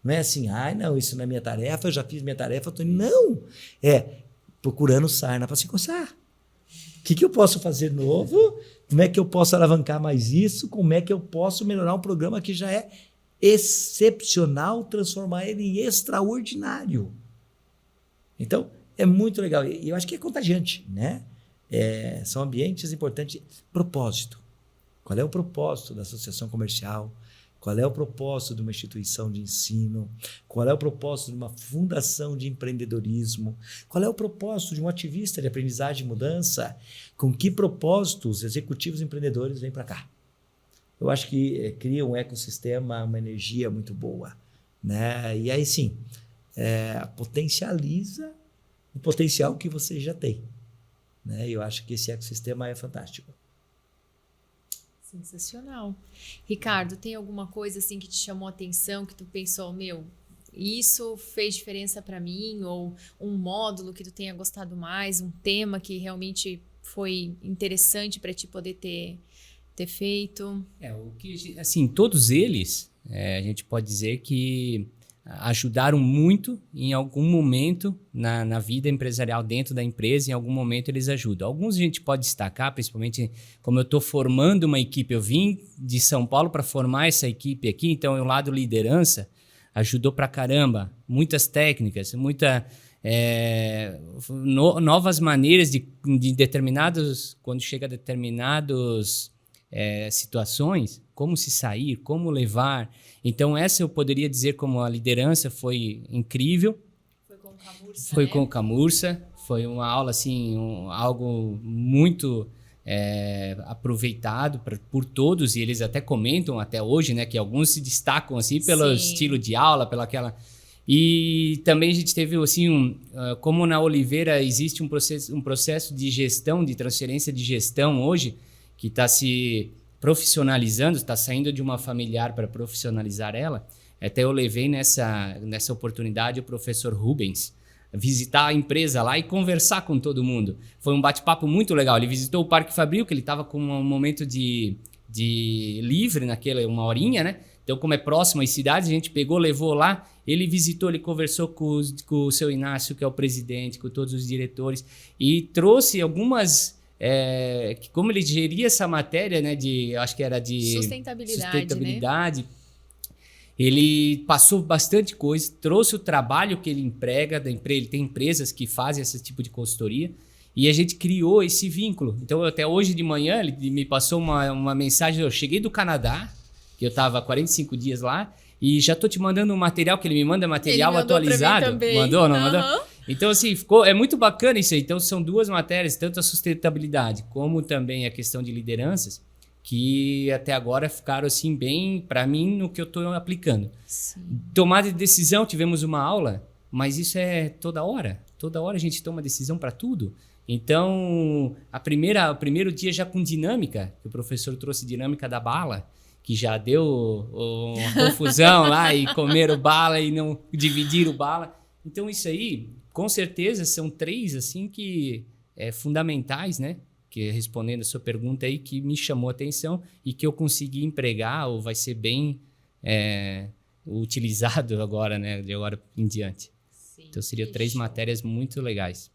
Não é assim, não, isso não é minha tarefa, eu já fiz minha tarefa. Não, é procurando sarna para se coçar. O que eu posso fazer novo? Como é que eu posso alavancar mais isso? Como é que eu posso melhorar um programa que já é excepcional, transformar ele em extraordinário? Então, é muito legal. E eu acho que é contagiante, né? São ambientes importantes. Propósito. Qual é o propósito da associação comercial? Qual é o propósito de uma instituição de ensino? Qual é o propósito de uma fundação de empreendedorismo? Qual é o propósito de um ativista de aprendizagem e mudança? Com que propósitos executivos e empreendedores vêm para cá? Eu acho que cria um ecossistema, uma energia muito boa, né? E aí sim, potencializa o potencial que você já tem, né? Eu acho que esse ecossistema é fantástico. Sensacional. Ricardo, tem alguma coisa assim que te chamou a atenção, que tu pensou, isso fez diferença para mim, ou um módulo que tu tenha gostado mais, um tema que realmente foi interessante para ti poder ter feito? O que, assim, todos eles, a gente pode dizer que ajudaram muito em algum momento na vida empresarial dentro da empresa, em algum momento eles ajudam. Alguns a gente pode destacar, principalmente como eu estou formando uma equipe, eu vim de São Paulo para formar essa equipe aqui, então o lado liderança ajudou pra caramba, muitas técnicas, novas maneiras de determinados, quando chega a determinados situações, como se sair, como levar. Então essa eu poderia dizer como a liderança foi incrível. Foi com o Camurça, Foi com o Camurça, foi uma aula assim, algo muito aproveitado por todos, e eles até comentam até hoje, né, que alguns se destacam assim pelo estilo de aula, pela aquela. E também a gente teve assim, como na Oliveira existe um processo de gestão, de transferência de gestão hoje, que está se profissionalizando, está saindo de uma familiar para profissionalizar ela. Até eu levei nessa oportunidade o professor Rubens visitar a empresa lá e conversar com todo mundo. Foi um bate-papo muito legal. Ele visitou o Parque Fabril, que ele estava com um momento de livre naquela, uma horinha, né? Então, como é próximo às cidades, a gente pegou, levou lá, ele visitou, ele conversou com o seu Inácio, que é o presidente, com todos os diretores, e trouxe algumas... como ele geria essa matéria, né, acho que era de sustentabilidade, né? Ele passou bastante coisa, trouxe o trabalho que ele emprega da empresa, ele tem empresas que fazem esse tipo de consultoria, e a gente criou esse vínculo. Então, até hoje de manhã, ele me passou uma mensagem, eu cheguei do Canadá, que eu estava há 45 dias lá, e já estou te mandando um material, que ele me manda material atualizado. Mandou, não mandou? Então, assim, é muito bacana isso aí. Então, são duas matérias, tanto a sustentabilidade como também a questão de lideranças, que até agora ficaram, assim, bem, para mim, no que eu estou aplicando. Sim. Tomada de decisão, tivemos uma aula, mas isso é toda hora. Toda hora a gente toma decisão para tudo. Então, o primeiro dia já com dinâmica, que o professor trouxe dinâmica da bala, que já deu uma confusão lá, e comeram bala e não dividiram bala. Então, isso aí, com certeza são 3 assim que fundamentais, né? Que respondendo a sua pergunta aí, que me chamou a atenção e que eu consegui empregar ou vai ser bem utilizado agora, né? De agora em diante. Sim, então, seriam 3 matérias muito legais.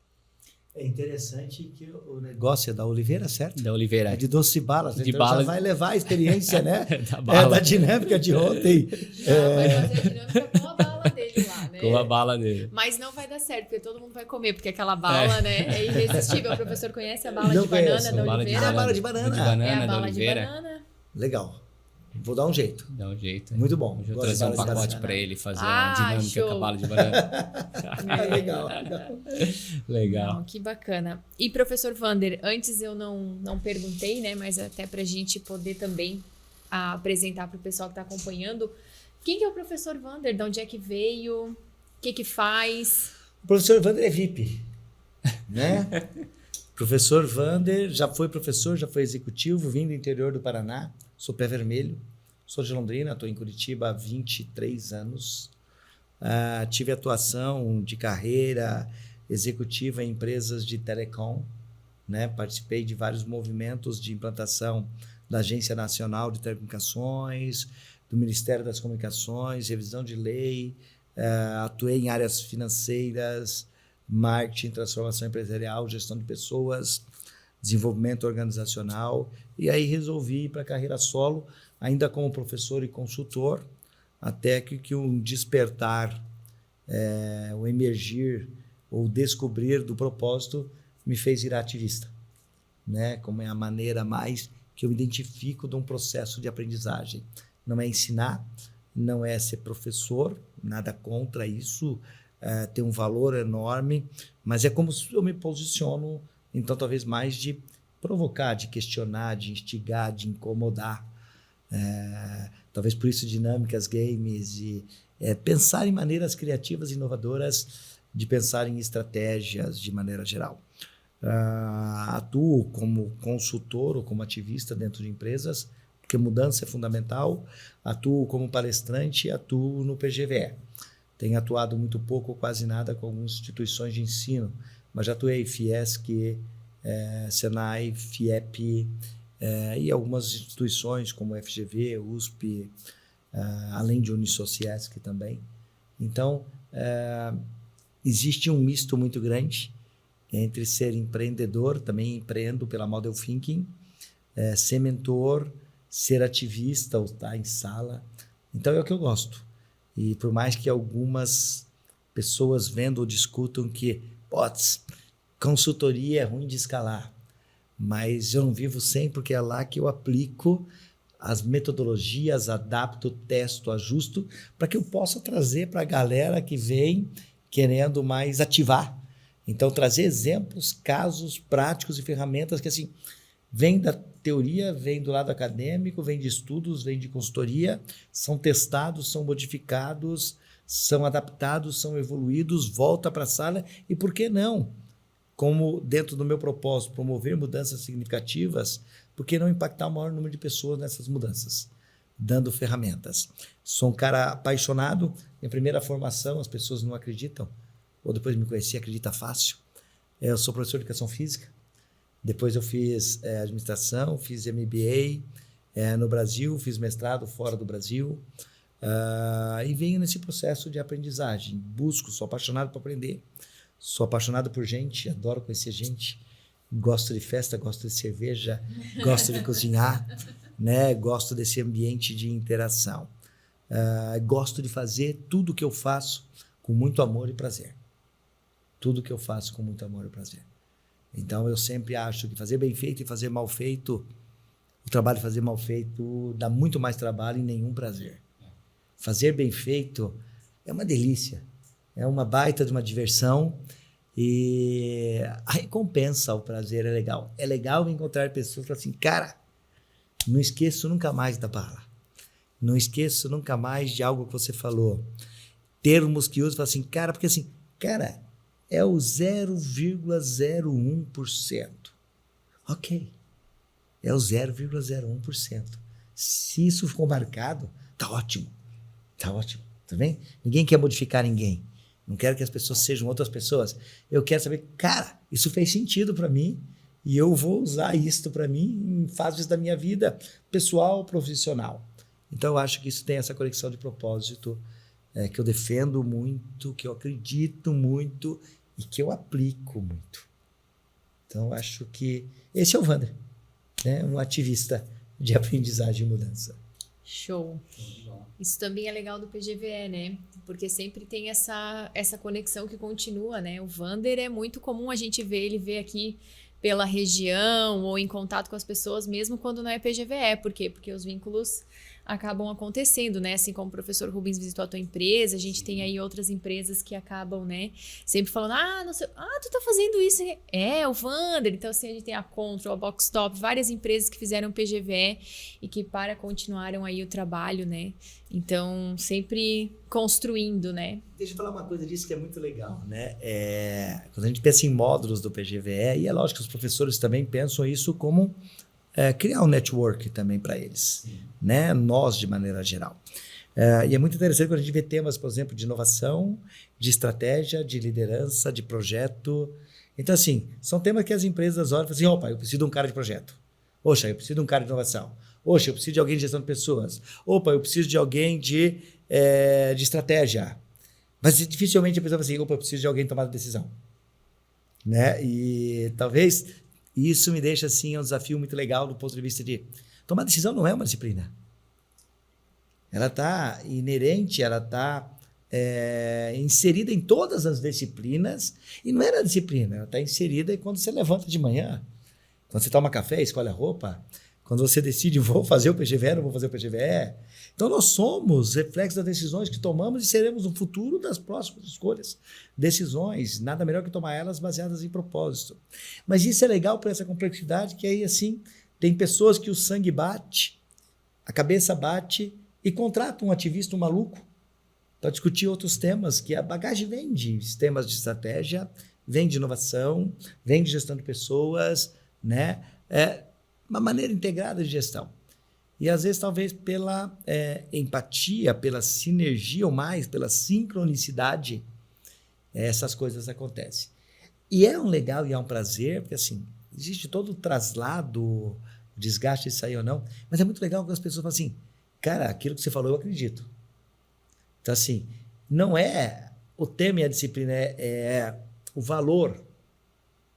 É interessante que o negócio é da Oliveira, certo? Da Oliveira. É de doce balas. De então balas. já vai levar a experiência, né? da dinâmica de ontem. Já vai fazer a dinâmica com a bala dele lá, né? Com a bala dele. Mas não vai dar certo, porque todo mundo vai comer, porque aquela bala, né, é irresistível. O professor conhece a bala Não de banana conheço. da Bala de Oliveira? Ah, bala de banana. De banana, É a da bala de Oliveira. banana. Legal. Vou dar um jeito. Dá um jeito. Muito bom. Vou Gosto de trazer um bala de pacote banana. para ele fazer Ah, uma dinâmica show. com a bala de banana. Legal. Legal. Não, que bacana. E professor Vander, antes eu não perguntei, né, mas até pra gente poder também apresentar pro pessoal que tá acompanhando, quem que é o professor Vander? De onde é que veio? O que faz? O professor Vander é VIP, né? Professor Vander já foi professor, já foi executivo, vim do interior do Paraná, sou pé vermelho, sou de Londrina, estou em Curitiba há 23 anos. Tive atuação de carreira executiva em empresas de telecom, né? Participei de vários movimentos de implantação da Agência Nacional de Telecomunicações, do Ministério das Comunicações, revisão de lei, atuei em áreas financeiras, marketing, transformação empresarial, gestão de pessoas, desenvolvimento organizacional, e aí resolvi ir para a carreira solo, ainda como professor e consultor, até que um despertar, o emergir ou descobrir do propósito me fez virar ativista, né? Como é a maneira mais que eu me identifico de um processo de aprendizagem. Não é ensinar, não é ser professor, nada contra isso, tem um valor enorme, mas é como eu me posiciono, então talvez mais de provocar, de questionar, de instigar, de incomodar. Talvez por isso dinâmicas, games, e pensar em maneiras criativas e inovadoras de pensar em estratégias de maneira geral. Atuo como consultor ou como ativista dentro de empresas, porque mudança é fundamental. Atuo como palestrante, atuo no PGVE. Tenho atuado muito pouco ou quase nada com algumas instituições de ensino, mas já atuei Fiesc, Senai, FIEP e algumas instituições como FGV, USP, além de Unisociesc também. Então, existe um misto muito grande entre ser empreendedor, também empreendo pela Model Thinking, ser mentor, ser ativista ou estar em sala. Então é o que eu gosto. E por mais que algumas pessoas vendo ou discutam que consultoria é ruim de escalar, mas eu não vivo sem, porque é lá que eu aplico as metodologias, adapto, testo, ajusto, para que eu possa trazer para a galera que vem querendo mais ativar. Então, trazer exemplos, casos práticos e ferramentas que, assim, vem da teoria, vem do lado acadêmico, vem de estudos, vem de consultoria, são testados, são modificados, são adaptados, são evoluídos, volta para a sala e, por que não? Como dentro do meu propósito, promover mudanças significativas, por que não impactar o maior número de pessoas nessas mudanças? Dando ferramentas. Sou um cara apaixonado, minha primeira formação, as pessoas não acreditam, ou depois me conheci, acredita fácil. Eu sou professor de educação física, depois eu fiz administração, fiz MBA no Brasil, fiz mestrado fora do Brasil, e venho nesse processo de aprendizagem. Busco, sou apaixonado por aprender, sou apaixonado por gente, adoro conhecer gente, gosto de festa, gosto de cerveja, gosto de cozinhar, né? Gosto desse ambiente de interação. Gosto de fazer tudo que eu faço com muito amor e prazer. Tudo que eu faço com muito amor e prazer. Então, eu sempre acho que fazer bem feito e fazer mal feito, o trabalho de fazer mal feito dá muito mais trabalho e nenhum prazer. Fazer bem feito é uma delícia, é uma baita de uma diversão e a recompensa ao prazer é legal. É legal encontrar pessoas que falam assim, cara, não esqueço nunca mais da bala, não esqueço nunca mais de algo que você falou. Termos que uso, falo assim, cara, porque assim, cara, é o 0,01%. Ok, é o 0,01%. Se isso ficou marcado, tá ótimo, tá ótimo, tá bem? Ninguém quer modificar ninguém. Não quero que as pessoas sejam outras pessoas. Eu quero saber, cara, isso fez sentido para mim e eu vou usar isso para mim em fases da minha vida pessoal, profissional. Então, eu acho que isso tem essa conexão de propósito que eu defendo muito, que eu acredito muito e que eu aplico muito. Então, eu acho que esse é o Wander, né? Um ativista de aprendizagem e mudança. Show. Isso também é legal do PGVE, né? Porque sempre tem essa conexão que continua, né? O Wander é muito comum a gente ver ele ver aqui pela região ou em contato com as pessoas, mesmo quando não é PGVE. Por quê? Porque os vínculos acabam acontecendo, né? Assim como o professor Rubens visitou a tua empresa, a gente tem aí outras empresas que acabam, né? Sempre falando, tu tá fazendo isso. É, o Wander. Então, assim, a gente tem a Control, a Boxstop, várias empresas que fizeram PGVE e que continuaram aí o trabalho, né? Então, sempre construindo, né? Deixa eu falar uma coisa disso que é muito legal, né? Quando a gente pensa em módulos do PGVE, e é lógico que os professores também pensam isso como criar um network também para eles, né? Nós, de maneira geral. E é muito interessante quando a gente vê temas, por exemplo, de inovação, de estratégia, de liderança, de projeto. Então, assim, são temas que as empresas olham e falam assim, opa, eu preciso de um cara de projeto. Oxa, eu preciso de um cara de inovação. Oxa, eu preciso de alguém de gestão de pessoas. Opa, eu preciso de alguém de estratégia. Mas dificilmente a pessoa fala assim, opa, eu preciso de alguém tomar decisão. Né? E talvez isso me deixa assim, um desafio muito legal do ponto de vista de tomar decisão não é uma disciplina. Ela está inerente, ela está inserida em todas as disciplinas e não é na disciplina, ela está inserida quando você levanta de manhã, quando você toma café, escolhe a roupa, quando você decide vou fazer o PGVE, não vou fazer o PGVE. Então nós somos reflexos das decisões que tomamos e seremos no futuro das próximas escolhas. Decisões, nada melhor que tomar elas baseadas em propósito. Mas isso é legal por essa complexidade que aí assim, tem pessoas que o sangue bate, a cabeça bate e contratam um ativista, um maluco, para discutir outros temas, que a bagagem vem de sistemas de estratégia, vem de inovação, vem de gestão de pessoas, né? Uma maneira integrada de gestão. E às vezes talvez pela empatia, pela sinergia ou mais, pela sincronicidade, essas coisas acontecem. E é um legal e é um prazer, porque assim, existe todo o traslado, desgaste de sair ou não, mas é muito legal que as pessoas falam assim, cara, aquilo que você falou eu acredito. Então assim, não é o tema e a disciplina, é o valor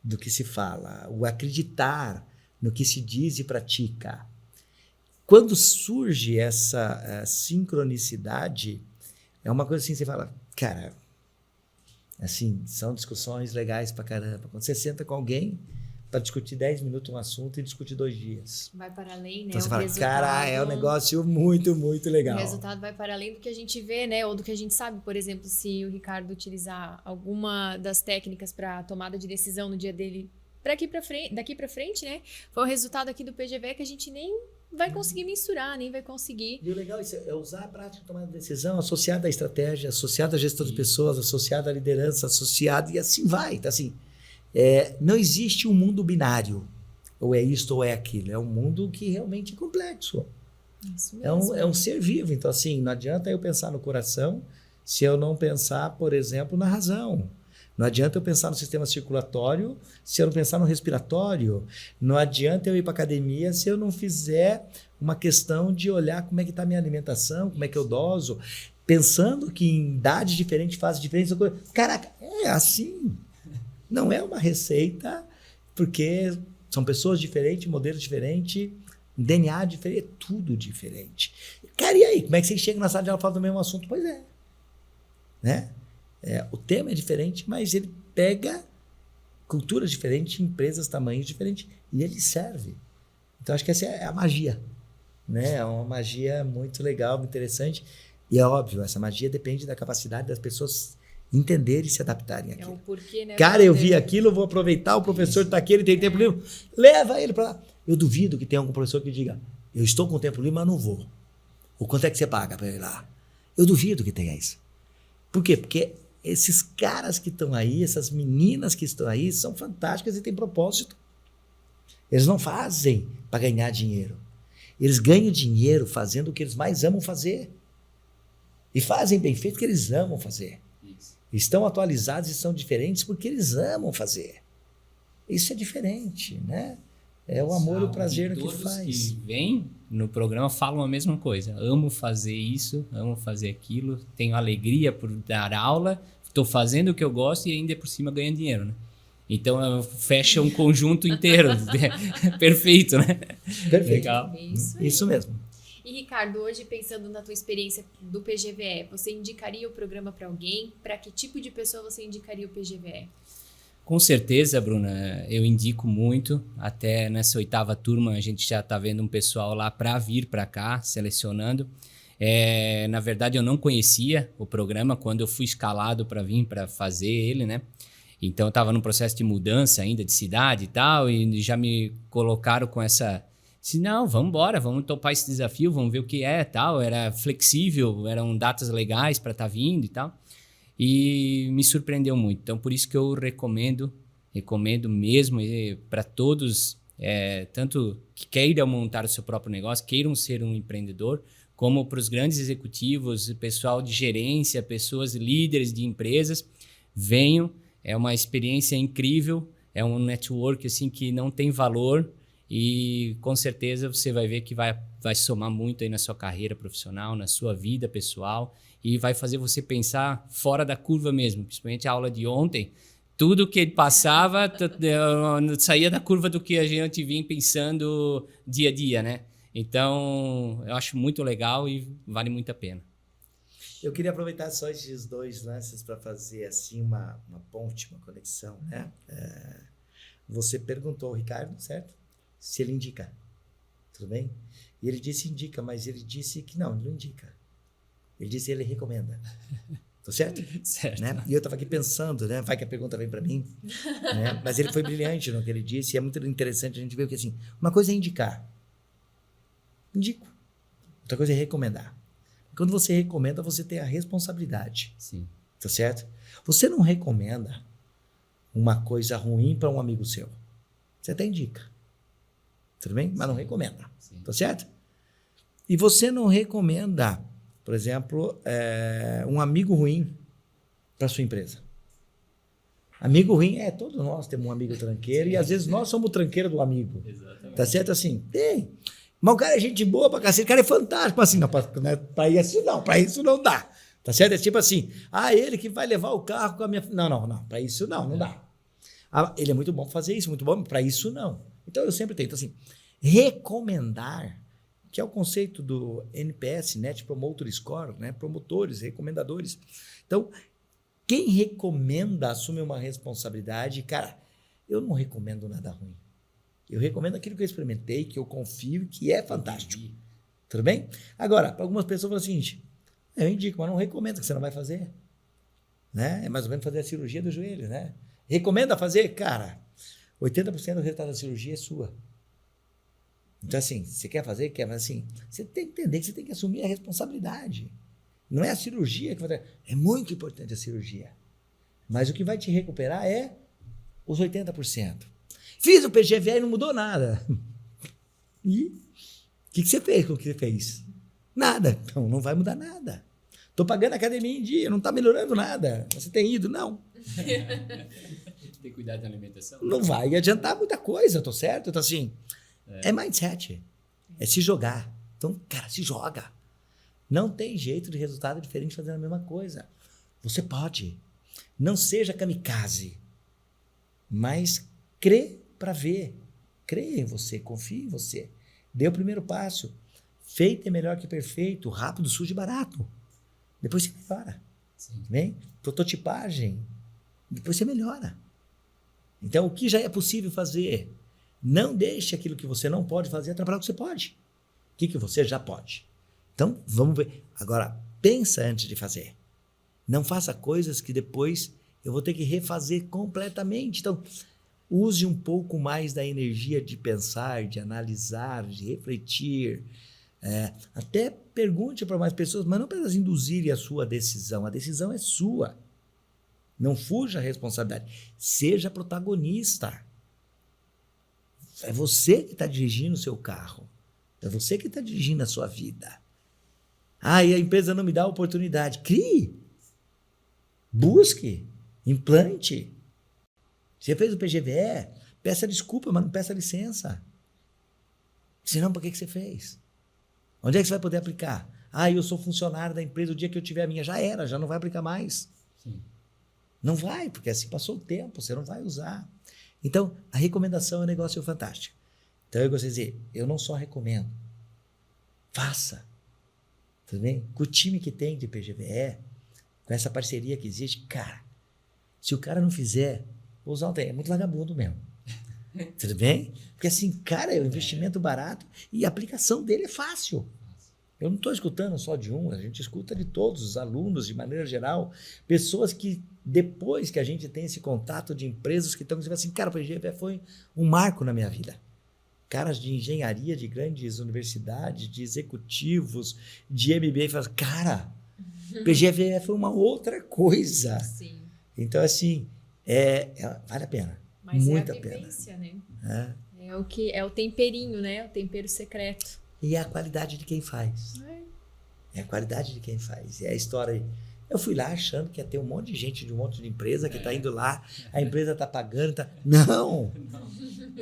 do que se fala, o acreditar no que se diz e pratica. Quando surge essa sincronicidade, é uma coisa assim, você fala, cara, assim, são discussões legais pra caramba. Quando você senta com alguém para discutir 10 minutos um assunto e discutir 2 dias. Vai para além, né? Então você fala, cara, é um negócio muito, muito legal. O resultado vai para além do que a gente vê, né? Ou do que a gente sabe. Por exemplo, se o Ricardo utilizar alguma das técnicas para tomada de decisão no dia dele daqui para frente, né? Foi o resultado aqui do PGVE que a gente nem vai conseguir mensurar, nem vai conseguir. E o legal é usar a prática de tomada de decisão associada à estratégia, associada à gestão de pessoas, associada à liderança, associada e assim vai. Então, assim, não existe um mundo binário, ou é isto ou é aquilo. É um mundo que realmente é complexo. Isso mesmo. É um ser vivo. Então, assim, não adianta eu pensar no coração se eu não pensar, por exemplo, na razão. Não adianta eu pensar no sistema circulatório se eu não pensar no respiratório. Não adianta eu ir para a academia se eu não fizer uma questão de olhar como é que está a minha alimentação, como é que eu doso, pensando que em idades diferentes, fases diferentes... Caraca, é assim. Não é uma receita, porque são pessoas diferentes, modelos diferentes, DNA diferente, é tudo diferente. Cara, e aí? Como é que você chega na sala de aula e fala do mesmo assunto? Pois é. Né? O tema é diferente, mas ele pega culturas diferentes, empresas, tamanhos diferentes, e ele serve. Então, acho que essa é a magia. Né? É uma magia muito legal, muito interessante. E é óbvio, essa magia depende da capacidade das pessoas entenderem e se adaptarem àquilo. É o porquê, né? Cara, eu vi aquilo, eu vou aproveitar, o professor está aqui, ele tem tempo livre, leva ele para lá. Eu duvido que tenha algum professor que diga, eu estou com tempo livre, mas não vou. O quanto é que você paga para ir lá? Eu duvido que tenha isso. Por quê? Porque esses caras que estão aí, essas meninas que estão aí, são fantásticas e têm propósito. Eles não fazem para ganhar dinheiro. Eles ganham dinheiro fazendo o que eles mais amam fazer. E fazem bem feito o que eles amam fazer. Isso. Estão atualizados e são diferentes porque eles amam fazer. Isso é diferente, né? É o amor e o prazer no que faz. Todos que vêm no programa falam a mesma coisa. Amo fazer isso, amo fazer aquilo, tenho alegria por dar aula, estou fazendo o que eu gosto e ainda por cima ganho dinheiro, né? Então fecha um conjunto inteiro. Perfeito, né? Perfeito. Legal. Isso mesmo. E Ricardo, hoje pensando na tua experiência do PGVE, você indicaria o programa para alguém? Para que tipo de pessoa você indicaria o PGVE? Com certeza, Bruna, eu indico muito. Até nessa 8ª turma a gente já está vendo um pessoal lá para vir para cá, selecionando. Na verdade, eu não conhecia o programa quando eu fui escalado para vir para fazer ele, né? Então, eu estava num processo de mudança ainda de cidade e tal, e já me colocaram com essa... Disse, não, vamos embora, vamos topar esse desafio, vamos ver o que é tal. Era flexível, eram datas legais para estar vindo e tal. E me surpreendeu muito. Então, por isso que eu recomendo mesmo para todos, tanto que queiram montar o seu próprio negócio, queiram ser um empreendedor, como para os grandes executivos, pessoal de gerência, pessoas líderes de empresas, venham. É uma experiência incrível, é um network assim, que não tem valor e com certeza você vai ver que vai somar muito aí na sua carreira profissional, na sua vida pessoal e vai fazer você pensar fora da curva mesmo, principalmente a aula de ontem. Tudo que ele passava saía da curva do que a gente vinha pensando dia a dia, né? Então, eu acho muito legal e vale muito a pena. Eu queria aproveitar só esses dois lances para fazer assim uma ponte, uma conexão, né? Você perguntou ao Ricardo, certo? Se ele indica. Tudo bem? E ele disse indica, mas ele disse que não, ele não indica. Ele disse ele recomenda. Tá certo? Certo. Né? E eu estava aqui pensando, né? Vai que a pergunta vem para mim. Né? Mas ele foi brilhante no que ele disse e é muito interessante a gente ver que assim, uma coisa é indicar. Indico. Outra coisa é recomendar. Quando você recomenda, você tem a responsabilidade. Sim. Tá certo? Você não recomenda uma coisa ruim para um amigo seu. Você até indica. Tudo bem? Mas não recomenda. Sim. Tá certo? E você não recomenda, por exemplo, um amigo ruim para sua empresa. Amigo ruim, todos nós temos um amigo tranqueiro. Sim. E às vezes nós somos o tranqueiro do amigo. Exatamente. Tá certo? Assim, tem. Mas o cara é gente boa pra cacete, o cara é fantástico. Assim, não, pra isso não dá. Tá certo? É tipo assim, ele que vai levar o carro com a minha... Não, pra isso não dá. Ele é muito bom pra fazer isso, muito bom, pra isso não. Então eu sempre tento assim, recomendar, que é o conceito do NPS, Net Promoter Score, né? Promotores, recomendadores. Então, quem recomenda assume uma responsabilidade. Cara, eu não recomendo nada ruim. Eu recomendo aquilo que eu experimentei, que eu confio, que é fantástico. Tudo bem? Agora, para algumas pessoas falam o seguinte, eu indico, mas não recomendo, que você não vai fazer. Né? É mais ou menos fazer a cirurgia do joelho, né? Recomenda fazer? Cara, 80% do resultado da cirurgia é sua. Então, assim, você quer fazer? Quer, mas assim, você tem que entender que você tem que assumir a responsabilidade. Não é a cirurgia que vai... É muito importante a cirurgia. Mas o que vai te recuperar é os 80%. Fiz o PGVE e não mudou nada. E o que você fez com o que você fez? Nada. Então, não vai mudar nada. Estou pagando a academia em dia, não está melhorando nada. Você tem ido? Não. Tem que cuidar da alimentação? Não vai adiantar muita coisa, tô certo? Então, assim, é mindset. É se jogar. Então, cara, se joga. Não tem jeito de resultado diferente fazendo a mesma coisa. Você pode. Não seja kamikaze, mas crê para ver. Creia em você, confie em você. Dê o primeiro passo. Feito é melhor que perfeito, rápido, sujo e barato. Depois você melhora. Bem? Prototipagem. Depois você melhora. Então, o que já é possível fazer? Não deixe aquilo que você não pode fazer atrapalhar o que você pode. O que você já pode? Então, vamos ver. Agora, pensa antes de fazer. Não faça coisas que depois eu vou ter que refazer completamente. Então, use um pouco mais da energia de pensar, de analisar, de refletir. Até pergunte para mais pessoas, mas não para elas induzirem a sua decisão. A decisão é sua. Não fuja a responsabilidade. Seja protagonista. É você que está dirigindo o seu carro. É você que está dirigindo a sua vida. E a empresa não me dá a oportunidade. Crie. Busque, implante. Você fez o PGVE, peça desculpa, mas não peça licença. Senão, por que você fez? Onde é que você vai poder aplicar? Eu sou funcionário da empresa, o dia que eu tiver a minha, já era, já não vai aplicar mais. Sim. Não vai, porque assim passou o tempo, você não vai usar. Então, a recomendação é um negócio fantástico. Então, eu gostaria de dizer, eu não só recomendo, faça. Tudo bem? Com o time que tem de PGVE, com essa parceria que existe, cara, se o cara não fizer, vou usar é muito vagabundo mesmo. Tudo bem? Porque assim, cara, é um investimento barato e a aplicação dele é fácil. Eu não estou escutando só de um, a gente escuta de todos os alunos, de maneira geral, pessoas que, depois que a gente tem esse contato de empresas que estão dizendo assim, cara, o PGVE foi um marco na minha vida. Caras de engenharia de grandes universidades, de executivos, de MBA, falam, cara, PGVE foi uma outra coisa. Sim. Então, assim, vale a pena. Mas muita é a vivência, pena. Né? É o temperinho, né? O tempero secreto. E é a qualidade de quem faz. É a qualidade de quem faz. É a história. Eu fui lá achando que ia ter um monte de gente de um monte de empresa que está indo lá, a empresa está pagando.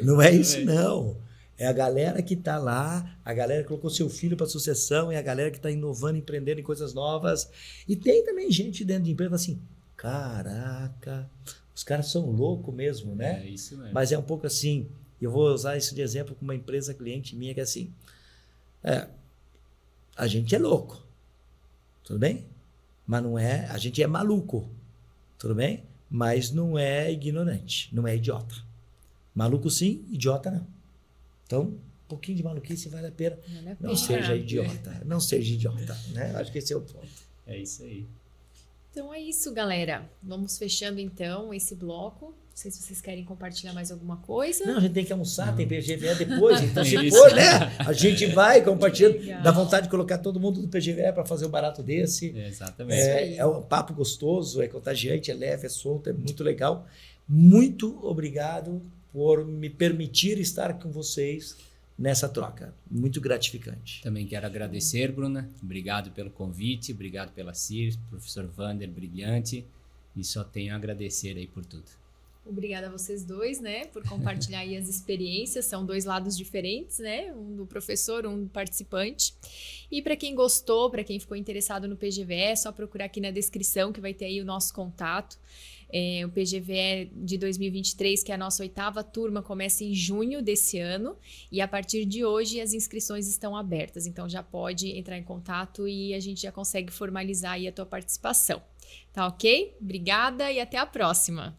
Não é isso, não. É a galera que está lá, a galera que colocou seu filho para sucessão, é a galera que está inovando, empreendendo em coisas novas. E tem também gente dentro de empresa assim, caraca, os caras são loucos mesmo, né? É isso mesmo. Mas é um pouco assim, eu vou usar isso de exemplo com uma empresa cliente minha que é assim, a gente é louco, tudo bem? Mas não é, a gente é maluco, tudo bem? Mas não é ignorante, não é idiota. Maluco sim, idiota não. Então, um pouquinho de maluquice vale a pena. Não seja idiota, não seja idiota, né? Acho que esse é o ponto. É isso aí. Então é isso, galera. Vamos fechando então esse bloco. Não sei se vocês querem compartilhar mais alguma coisa. Não, a gente tem que almoçar, tem PGVE depois. Então, se for, né? A gente vai compartilhando. Dá vontade de colocar todo mundo do PGVE para fazer um barato desse. Exatamente. É um papo gostoso, é contagiante, é leve, é solto, é muito legal. Muito obrigado por me permitir estar com vocês nessa troca. Muito gratificante. Também quero agradecer, Bruna. Obrigado pelo convite, obrigado pela CIRS, professor Wander, brilhante. E só tenho a agradecer aí por tudo. Obrigada a vocês dois, né, por compartilhar aí as experiências. São dois lados diferentes, né, um do professor, um do participante. E para quem gostou, para quem ficou interessado no PGVE, é só procurar aqui na descrição que vai ter aí o nosso contato. O PGVE de 2023, que é a nossa 8ª turma, começa em junho desse ano e a partir de hoje as inscrições estão abertas, então já pode entrar em contato e a gente já consegue formalizar aí a tua participação. Tá ok? Obrigada e até a próxima!